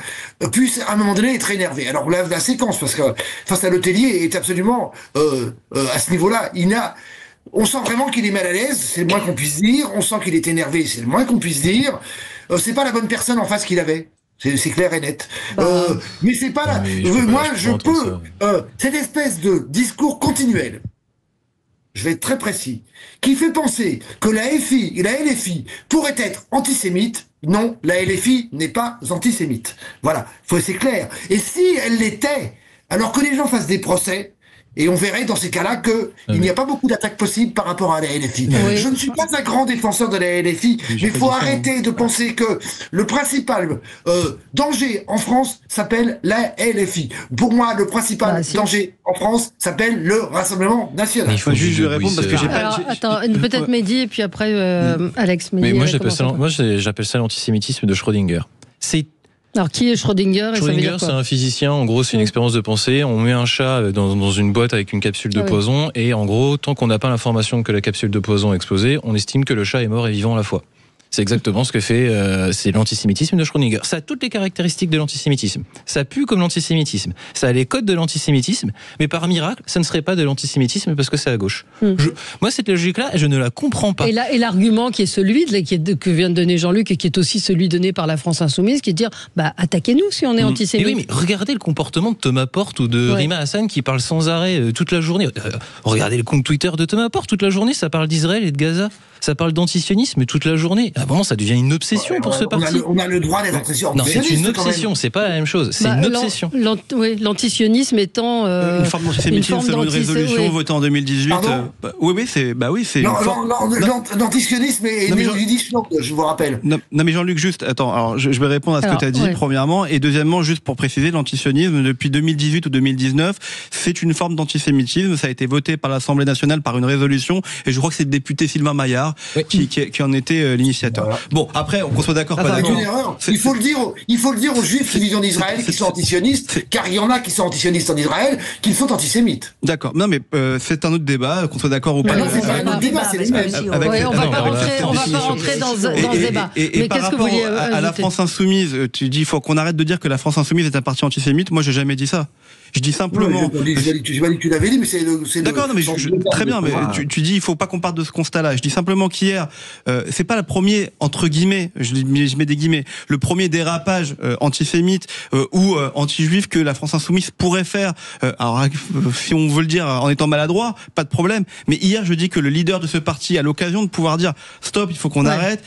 E: puisse à un moment donné être énervé. Alors la séquence, parce que face à Letellier, est absolument à ce niveau-là, on sent vraiment qu'il est mal à l'aise, c'est le moins qu'on puisse dire. On sent qu'il est énervé, c'est le moins qu'on puisse dire. C'est pas la bonne personne en face qu'il avait. C'est clair et net. Mais c'est pas là. Moi, je peux. Cette espèce de discours continuel, je vais être très précis, qui fait penser que la FI et la LFI pourraient être antisémites. Non, la LFI n'est pas antisémite. Voilà, c'est clair. Et si elle l'était, alors que les gens fassent des procès, et on verrait dans ces cas-là qu'il n'y a pas beaucoup d'attaques possibles par rapport à la LFI. Oui. Je ne suis pas un grand défenseur de la LFI, mais il faut arrêter de penser que le principal danger en France s'appelle la LFI. Pour moi, le principal danger en France s'appelle le Rassemblement National.
F: Il faut juste lui répondre parce que j'ai pas...
B: Attends, peut-être Mehdi et puis après Alex.
D: Mais moi, j'appelle ça l'antisémitisme de Schrödinger.
B: Alors, qui est Schrödinger?
D: Schrödinger, c'est un physicien. En gros, c'est une expérience de pensée. On met un chat dans une boîte avec une capsule de poison. Et en gros, tant qu'on n'a pas l'information que la capsule de poison a explosé, on estime que le chat est mort et vivant à la fois. C'est exactement ce que fait c'est l'antisémitisme de Schrödinger. Ça a toutes les caractéristiques de l'antisémitisme. Ça pue comme l'antisémitisme. Ça a les codes de l'antisémitisme, mais par miracle, ça ne serait pas de l'antisémitisme parce que c'est à gauche. Moi, cette logique-là, je ne la comprends pas.
B: Et l'argument qui est celui que vient de donner Jean-Luc et qui est aussi celui donné par la France Insoumise, qui est de dire attaquez-nous si on est antisémite.
D: Oui, mais regardez le comportement de Thomas Porte ou de Rima Hassan qui parle sans arrêt toute la journée. Regardez le compte Twitter de Thomas Porte toute la journée, ça parle d'Israël et de Gaza. Ça parle d'antisionisme toute la journée. À un moment, ça devient une obsession pour ce parti.
E: On a le droit d'être obsession.
D: Non, c'est une obsession, c'est pas la même chose. C'est une obsession.
B: L'antisionisme étant
F: une forme d'antisémitisme selon une résolution votée en 2018. C'est.
E: L'antisionisme est né au yiddish, je vous rappelle.
F: Non, mais Jean-Luc, juste, attends, alors je vais répondre à ce que tu as dit, premièrement, et deuxièmement, juste pour préciser, l'antisionisme, depuis 2018 ou 2019, c'est une forme d'antisémitisme. Ça a été voté par l'Assemblée nationale par une résolution, et je crois que c'est le député Sylvain Maillard qui en était l'initiateur. Voilà. Bon, après, on soit d'accord, pas d'accord.
E: Une erreur. Il faut le dire aux Juifs qui vivent en Israël, qui sont antisionistes, car il y en a qui sont antisionistes en Israël, qu'ils sont antisémites.
F: D'accord. Non, mais c'est un autre débat, qu'on soit d'accord ou pas.
E: Non, c'est pas un autre débat, c'est les mêmes.
B: On va pas rentrer dans ce débat.
F: Et par rapport à la France Insoumise, tu dis, il faut qu'on arrête de dire que la France Insoumise est un parti antisémite. Moi, j'ai jamais dit ça. Je dis simplement.
E: Tu l'avais dit, mais c'est.
F: D'accord, non, mais très bien, mais tu dis, il faut pas qu'on parte de ce constat-là. Je dis simplement qu'hier, c'est pas le premier, entre guillemets, je mets des guillemets, le premier dérapage antisémite ou anti-juif que la France Insoumise pourrait faire. Alors, si on veut le dire en étant maladroit, pas de problème. Mais hier, je dis que le leader de ce parti a l'occasion de pouvoir dire stop, il faut qu'on arrête,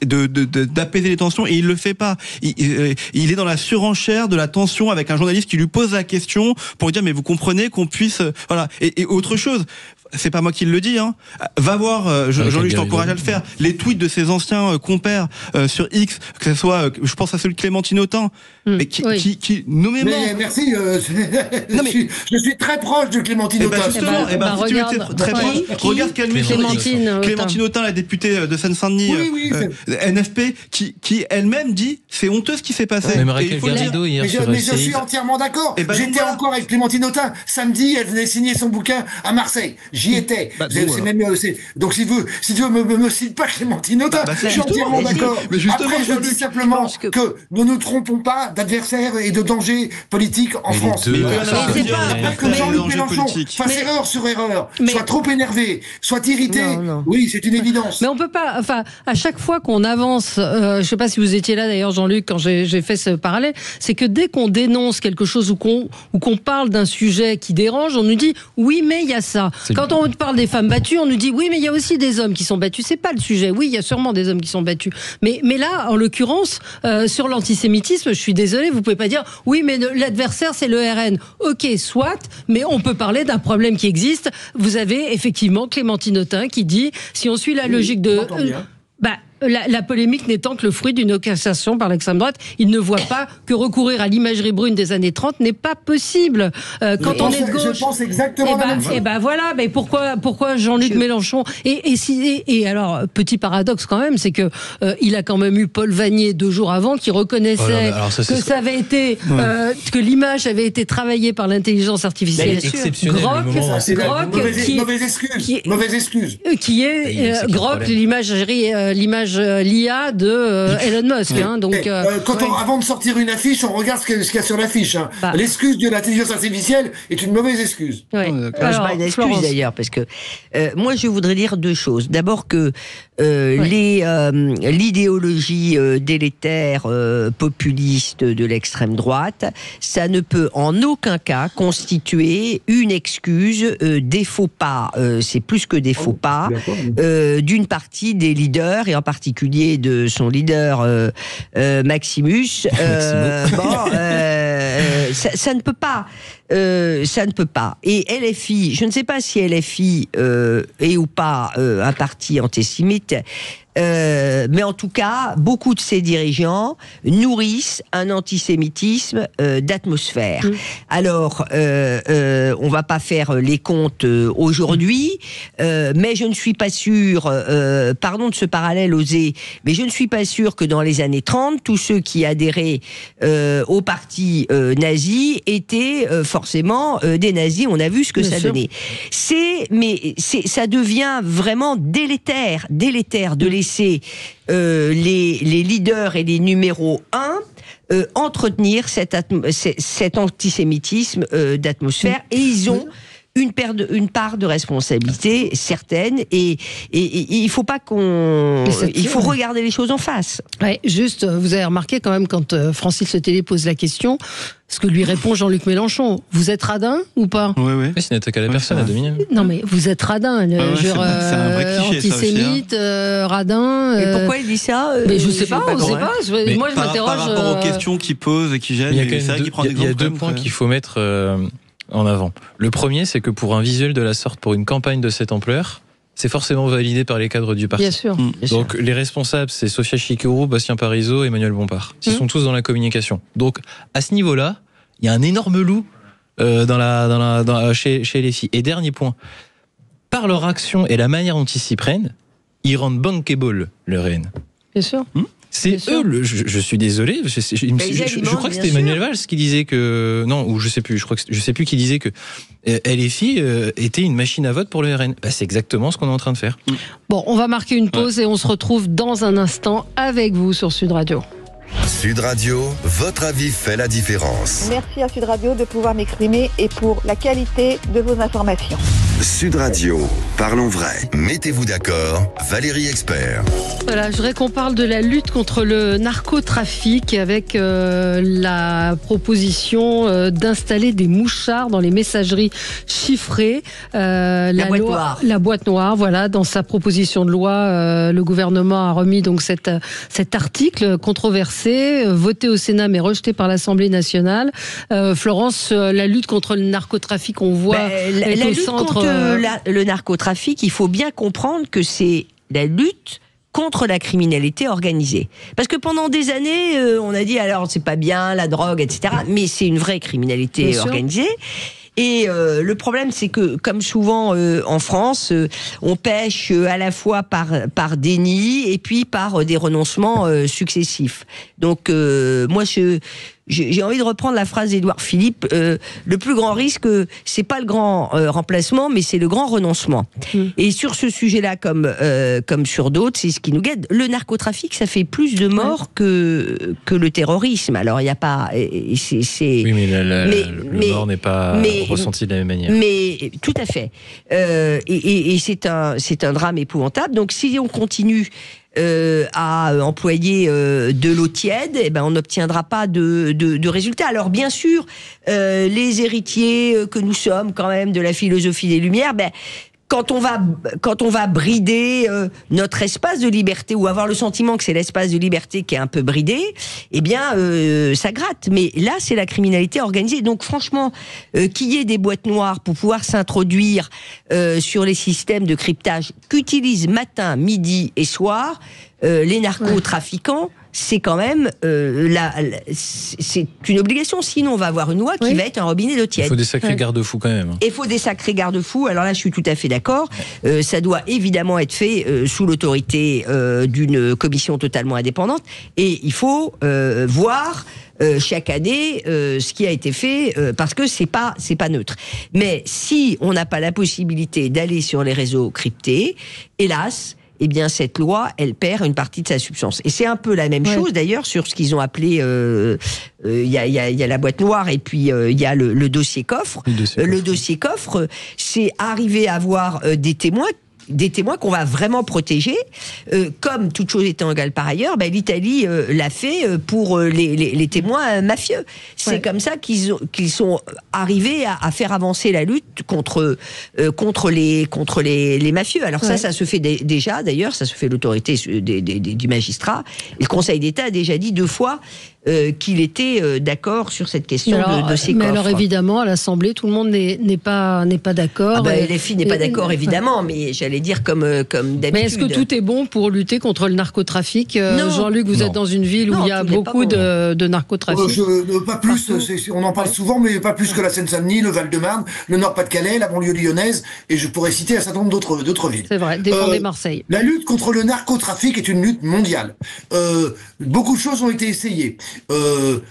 F: d'apaiser les tensions, et il le fait pas. Il est dans la surenchère de la tension avec un journaliste qui lui pose la question pour dire mais vous comprenez qu'on puisse voilà et autre chose. C'est pas moi qui le dis, hein. Va voir, Jean-Luc, je t'encourage à le faire, les tweets de ses anciens compères sur X, que ce soit, je pense à celui de Clémentine Autain, mais qui nommément...
E: Mais merci, je suis très proche de Clémentine Autain.
F: Justement, si tu étais très proche, regarde Clémentine Autain, la députée de Seine-Saint-Denis, NFP, qui elle-même dit, c'est honteux ce qui s'est passé.
D: Mais Maréchal Garrido, hier sur
E: mais je suis entièrement d'accord. J'étais encore avec Clémentine Autain. Samedi, elle venait signer son bouquin à Marseille. j'y étais. Donc si tu veux me cite pas Clémentine Autain, je suis entièrement d'accord. Après, je dis simplement que nous ne nous trompons pas d'adversaires et de dangers politiques en France. Que Jean-Luc Mélenchon fasse erreur sur erreur, soit trop énervé, soit irrité. Oui, c'est une évidence.
B: Mais on peut pas, enfin, à chaque fois qu'on avance, je sais pas si vous étiez là d'ailleurs, Jean-Luc, quand j'ai fait ce parallèle, c'est que dès qu'on dénonce quelque chose ou qu'on parle d'un sujet qui dérange, on nous dit oui, mais il y a ça. Quand on parle des femmes battues, on nous dit oui, mais il y a aussi des hommes qui sont battus. C'est pas le sujet. Oui, il y a sûrement des hommes qui sont battus. Mais là, en l'occurrence, sur l'antisémitisme, je suis désolée, vous pouvez pas dire oui, mais l'adversaire c'est le RN. Ok, soit, mais on peut parler d'un problème qui existe. Vous avez effectivement Clémentine Autain qui dit si on suit la logique de la polémique n'étant que le fruit d'une cassation par l'extrême droite, il ne voit pas que recourir à l'imagerie brune des années 30 n'est pas possible. Quand on est de gauche,
E: je pense exactement la même chose.
B: Et voilà, mais pourquoi Jean-Luc Mélenchon et alors petit paradoxe quand même, c'est que il a quand même eu Paul Vanier 2 jours avant qui reconnaissait ça avait été que l'image avait été travaillée par l'intelligence artificielle.
E: Mauvaise excuse.
B: Qui est Grok, l'image l'IA de Elon Musk.
C: Avant
E: de sortir une affiche, on regarde ce qu'il y a sur l'affiche. L'excuse de l'intelligence artificielle est une mauvaise excuse.
C: C'est pas une excuse d'ailleurs, parce que moi je voudrais dire 2 choses. D'abord que l'idéologie délétère populiste de l'extrême droite, ça ne peut en aucun cas constituer une excuse des faux pas, c'est plus que des faux pas, d'une partie des leaders, et en particulier de son leader Maximus. Ça ne peut pas. Ça ne peut pas. Et LFI, je ne sais pas si LFI est ou pas un parti antisémite, mais en tout cas, beaucoup de ses dirigeants nourrissent un antisémitisme d'atmosphère. Alors, on va pas faire les comptes aujourd'hui, mais je ne suis pas sûr, pardon de ce parallèle osé, mais je ne suis pas sûr que dans les années 30, tous ceux qui adhéraient au parti nazi étaient forcément des nazis. On a vu ce que ça donnait. Ça devient vraiment délétère de laisser les leaders et les numéros 1 entretenir cet antisémitisme d'atmosphère, et ils ont une part de responsabilité certaine, et il faut pas il faut regarder les choses en face.
B: Ouais, juste, vous avez remarqué quand même quand Francis Le Télé pose la question, ce que lui répond Jean-Luc Mélenchon, vous êtes radin ou pas?
D: Oui. C'est une attaque à la personne à dominer.
B: Non mais vous êtes radin,
F: c'est un vrai cliché,
B: antisémite, radin.
C: Et pourquoi il dit ça?
B: Mais je sais pas. Moi je m'interroge.
F: Par rapport aux questions qu'il pose et qui gênent,
D: il y a 2 points qu'il faut mettre en avant. Le premier, c'est que pour un visuel de la sorte, pour une campagne de cette ampleur, c'est forcément validé par les cadres du parti.
B: Bien sûr.
D: Donc les responsables, c'est Sophia Chikirou, Bastien Parizeau, Emmanuel Bompard. Ils sont tous dans la communication. Donc à ce niveau-là, il y a un énorme loup chez les filles. Et dernier point, par leur action et la manière dont ils s'y prennent, ils rendent bankable le RN.
B: Bien sûr.
D: C'est eux, je suis désolé, je crois que c'était Emmanuel Valls qui disait que, non, ou je sais plus qui disait que LFI était une machine à vote pour le RN. C'est exactement ce qu'on est en train de faire.
B: Bon, on va marquer une pause et on se retrouve dans un instant avec vous sur Sud Radio.
A: Sud Radio, votre avis fait la différence.
I: Merci à Sud Radio de pouvoir m'exprimer et pour la qualité de vos informations.
A: Sud Radio, parlons vrai. Mettez-vous d'accord, Valérie Expert.
B: Voilà, je voudrais qu'on parle de la lutte contre le narcotrafic avec la proposition d'installer des mouchards dans les messageries chiffrées.
C: La
B: boîte noire, voilà. Dans sa proposition de loi, le gouvernement a remis donc cet article controversé, voté au Sénat mais rejeté par l'Assemblée nationale. Florence, la lutte contre le narcotrafic, on voit
C: est au centre. Le narcotrafic, il faut bien comprendre que c'est la lutte contre la criminalité organisée. Parce que pendant des années, on a dit alors c'est pas bien la drogue, etc. Mais c'est une vraie criminalité organisée. Et le problème, c'est que, comme souvent en France, on pêche à la fois par déni et puis par des renoncements successifs. Donc, moi, j'ai envie de reprendre la phrase d'Édouard Philippe, le plus grand risque, c'est pas le grand remplacement, mais c'est le grand renoncement. Et sur ce sujet-là, comme sur d'autres, c'est ce qui nous guette. Le narcotrafic, ça fait plus de morts que le terrorisme. Alors, il n'y a pas...
D: Oui, mais le mort n'est pas ressenti de la même manière.
C: Mais tout à fait. Et c'est un drame épouvantable. Donc, si on continue à employer de l'eau tiède, eh ben on n'obtiendra pas de résultats. Alors bien sûr, les héritiers que nous sommes quand même de la philosophie des Lumières, quand on va brider notre espace de liberté ou avoir le sentiment que c'est l'espace de liberté qui est un peu bridé, eh bien ça gratte. Mais là, c'est la criminalité organisée. Donc franchement, qu'il y ait des boîtes noires pour pouvoir s'introduire sur les systèmes de cryptage qu'utilisent matin, midi et soir les narcotrafiquants, c'est quand même c'est une obligation. Sinon, on va avoir une loi qui va être un robinet d'eau tiède.
D: Il faut des sacrés garde-fous quand même.
C: Il faut des sacrés garde-fous. Alors là, je suis tout à fait d'accord. Ça doit évidemment être fait sous l'autorité d'une commission totalement indépendante. Et il faut voir chaque année ce qui a été fait parce que c'est pas neutre. Mais si on n'a pas la possibilité d'aller sur les réseaux cryptés, hélas, eh bien cette loi, elle perd une partie de sa substance. Et c'est un peu la même chose d'ailleurs sur ce qu'ils ont appelé, il y a la boîte noire et puis il y a le dossier coffre. Le dossier coffre, c'est arriver à avoir des témoins qu'on va vraiment protéger, comme toute chose étant égale par ailleurs. l'Italie l'a fait pour les témoins mafieux. C'est comme ça qu'ils sont arrivés à faire avancer la lutte contre les mafieux. Alors ça se fait déjà, d'ailleurs, ça se fait l'autorité du magistrat. Et le Conseil d'État a déjà dit 2 fois qu'il était d'accord sur cette question de ces coffres.
B: Mais alors évidemment, à l'Assemblée, tout le monde n'est pas d'accord.
C: LFI n'est pas d'accord, évidemment, mais j'allais dire comme d'habitude.
B: Mais est-ce que tout est bon pour lutter contre le narcotrafic? Jean-Luc, vous êtes dans une ville où il y a beaucoup de narcotrafic.
E: Pas plus, on en parle souvent, mais pas plus que la Seine-Saint-Denis, le Val-de-Marne, le Nord-Pas-de-Calais, la banlieue lyonnaise, et je pourrais citer un certain nombre d'autres villes.
B: C'est vrai, défendez Marseille.
E: La lutte contre le narcotrafic est une lutte mondiale. Beaucoup de choses ont été essayées.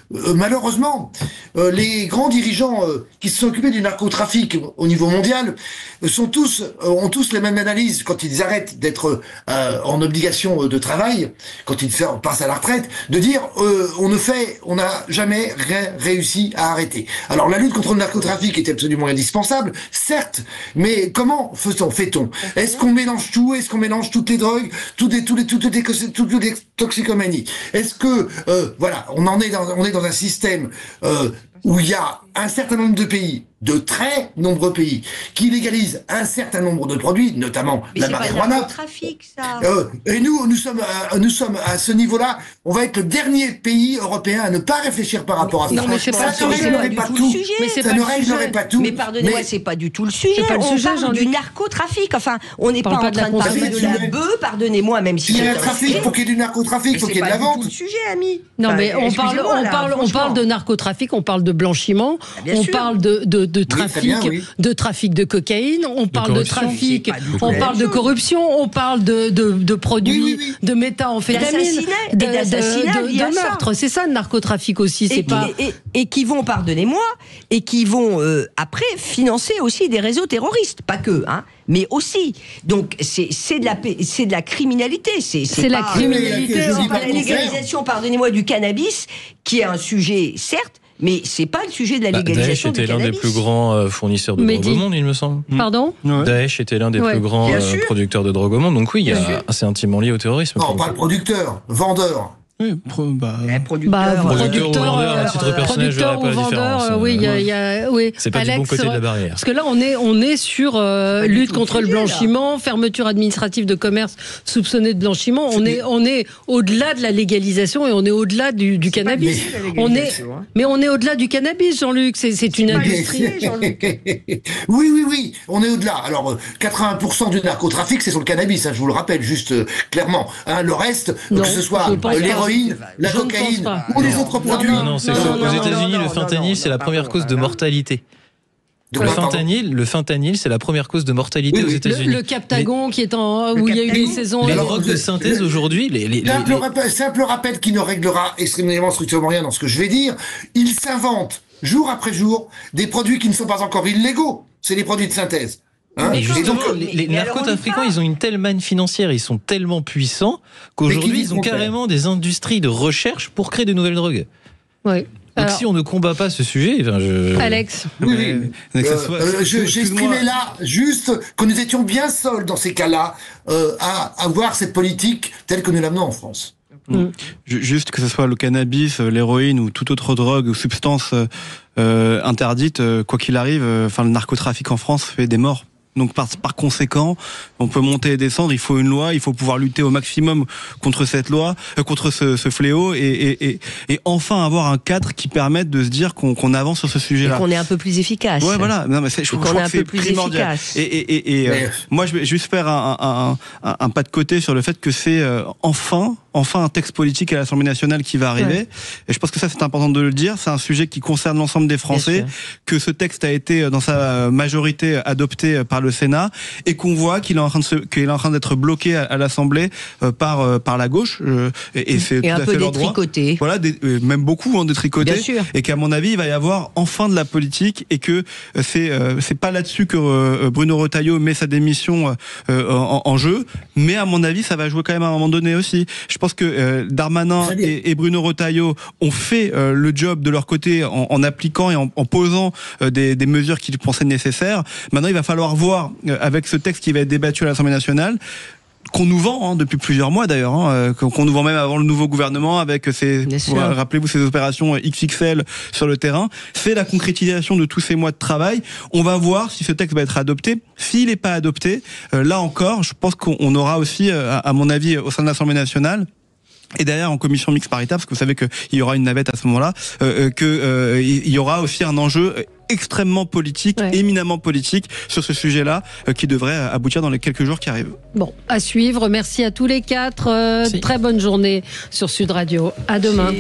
E: Malheureusement, les grands dirigeants qui se sont occupés du narcotrafic au niveau mondial ont tous les mêmes analyses quand ils arrêtent d'être en obligation de travail, quand ils passent à la retraite, de dire on n'a jamais réussi à arrêter. Alors la lutte contre le narcotrafic est absolument indispensable, certes, mais comment fait-on? Est-ce qu'on mélange tout? Est-ce qu'on mélange toutes les drogues, toutes les toxicomanies? Est-ce que on est dans un système où il y a un certain nombre de pays, de très nombreux pays, qui légalisent un certain nombre de produits, notamment la marijuana. Et nous sommes à ce niveau-là. On va être le dernier pays européen à ne pas réfléchir par rapport à ça.
C: Non, mais c'est pas
E: ça ne réglerait pas tout. Ça ne réglerait pas tout.
C: Mais pardonnez-moi, c'est pas du tout le sujet. On parle du narcotrafic. Enfin, on n'est pas en train de parler de la bœuf, pardonnez-moi, même si
E: il y a un trafic, faut qu'il y ait du narcotrafic, faut qu'il y ait de la vente.
C: C'est pas du tout le sujet, ami.
B: Non, mais on parle de narcotrafic, on parle de blanchiment, on parle de trafic de cocaïne, on parle de trafic, on parle de corruption, on parle de produits, de méthamphétamine, de meurtre. C'est ça le narcotrafic aussi.
C: Et qui vont, pardonnez-moi, et qui vont après financer aussi des réseaux terroristes, pas que, hein, mais aussi. Donc c'est de la criminalité. C'est
B: la criminalité.
C: La légalisation, pardonnez-moi, du cannabis, qui est un sujet certes. Mais c'est pas le sujet de la légalisation du cannabis.
D: Daesh était l'un des plus grands fournisseurs de drogue au monde, il me semble.
B: Pardon ?
D: Daesh était l'un des plus grands producteurs de drogue au monde. Donc oui, c'est intimement lié au terrorisme.
E: Non, pas producteur, vendeur.
F: Oui,
D: producteur à titre personnel, je verrais pas la différence.
B: Oui,
D: c'est pas Alex, du bon côté de la barrière.
B: Parce que là, on est sur lutte contre le blanchiment, fermeture administrative de commerce soupçonné de blanchiment. On est au-delà de la légalisation et on est au-delà du cannabis. Mais on est au-delà du cannabis, Jean-Luc. C'est une industrie, Jean-Luc.
E: Oui, on est au-delà. Alors, 80% du narcotrafic, c'est sur le cannabis, hein, je vous le rappelle, juste clairement. Hein, le reste, que ce soit l'héroïne, la cocaïne ou les autres produits.
D: Non, c'est qu'aux États-Unis, le fentanyl, c'est la première cause de mortalité. Le fentanyl, c'est la première cause de mortalité aux États-Unis.
B: Le Captagon qui est où il y a eu des saisons.
D: Les drogues de synthèse aujourd'hui,
E: simple rappel qui ne réglera extrêmement strictement rien dans ce que je vais dire. Ils s'inventent jour après jour des produits qui ne sont pas encore illégaux. C'est des produits de synthèse.
D: Et justement, les narcotrafiquants, ils ont une telle manne financière, ils sont tellement puissants qu'aujourd'hui, ils ont carrément des industries de recherche pour créer de nouvelles drogues.
B: Oui.
D: Donc si on ne combat pas ce sujet,
B: Alex.
E: J'estimais là juste que nous étions bien seuls dans ces cas-là à avoir cette politique telle que nous l'amenons en France.
F: Juste que ce soit le cannabis, l'héroïne ou toute autre drogue ou substance interdite, quoi qu'il arrive, le narcotrafic en France fait des morts. Donc par conséquent, on peut monter et descendre. Il faut une loi, il faut pouvoir lutter au maximum contre cette loi, contre ce fléau, et enfin avoir un cadre qui permette de se dire qu'on avance sur ce sujet-là.
C: Et qu'on est un peu plus efficace.
F: Ouais, voilà. Non, mais je crois que c'est primordial. Moi, je vais juste faire un pas de côté sur le fait que c'est enfin un texte politique à l'Assemblée nationale qui va arriver. Ouais. Et je pense que ça, c'est important de le dire. C'est un sujet qui concerne l'ensemble des Français. Que ce texte a été, dans sa majorité, adopté par le Sénat et qu'on voit qu'il est en train d'être bloqué à l'Assemblée par la gauche. Et c'est tout à fait leur droit.
C: Détricoté.
F: Voilà, même beaucoup détricoté.
C: Bien sûr.
F: Et qu'à mon avis, il va y avoir enfin de la politique et que c'est pas là-dessus que Bruno Retailleau met sa démission en jeu. Mais à mon avis, ça va jouer quand même à un moment donné aussi. Je pense que Darmanin et Bruno Retailleau ont fait le job de leur côté en appliquant et en posant des mesures qu'ils pensaient nécessaires. Maintenant, il va falloir voir avec ce texte qui va être débattu à l'Assemblée nationale, qu'on nous vend depuis plusieurs mois d'ailleurs, qu'on nous vend même avant le nouveau gouvernement avec rappelez-vous ces opérations XXL sur le terrain. C'est la concrétisation de tous ces mois de travail. On va voir si ce texte va être adopté. S'il n'est pas adopté, là encore, je pense qu'on aura aussi, à mon avis, au sein de l'Assemblée nationale, et derrière en commission mixte paritaire, parce que vous savez qu'il y aura une navette à ce moment-là, il y aura aussi un enjeu extrêmement politique, éminemment politique sur ce sujet-là, qui devrait aboutir dans les quelques jours qui arrivent.
B: Bon, à suivre. Merci à tous les quatre. Très bonne journée sur Sud Radio. À demain.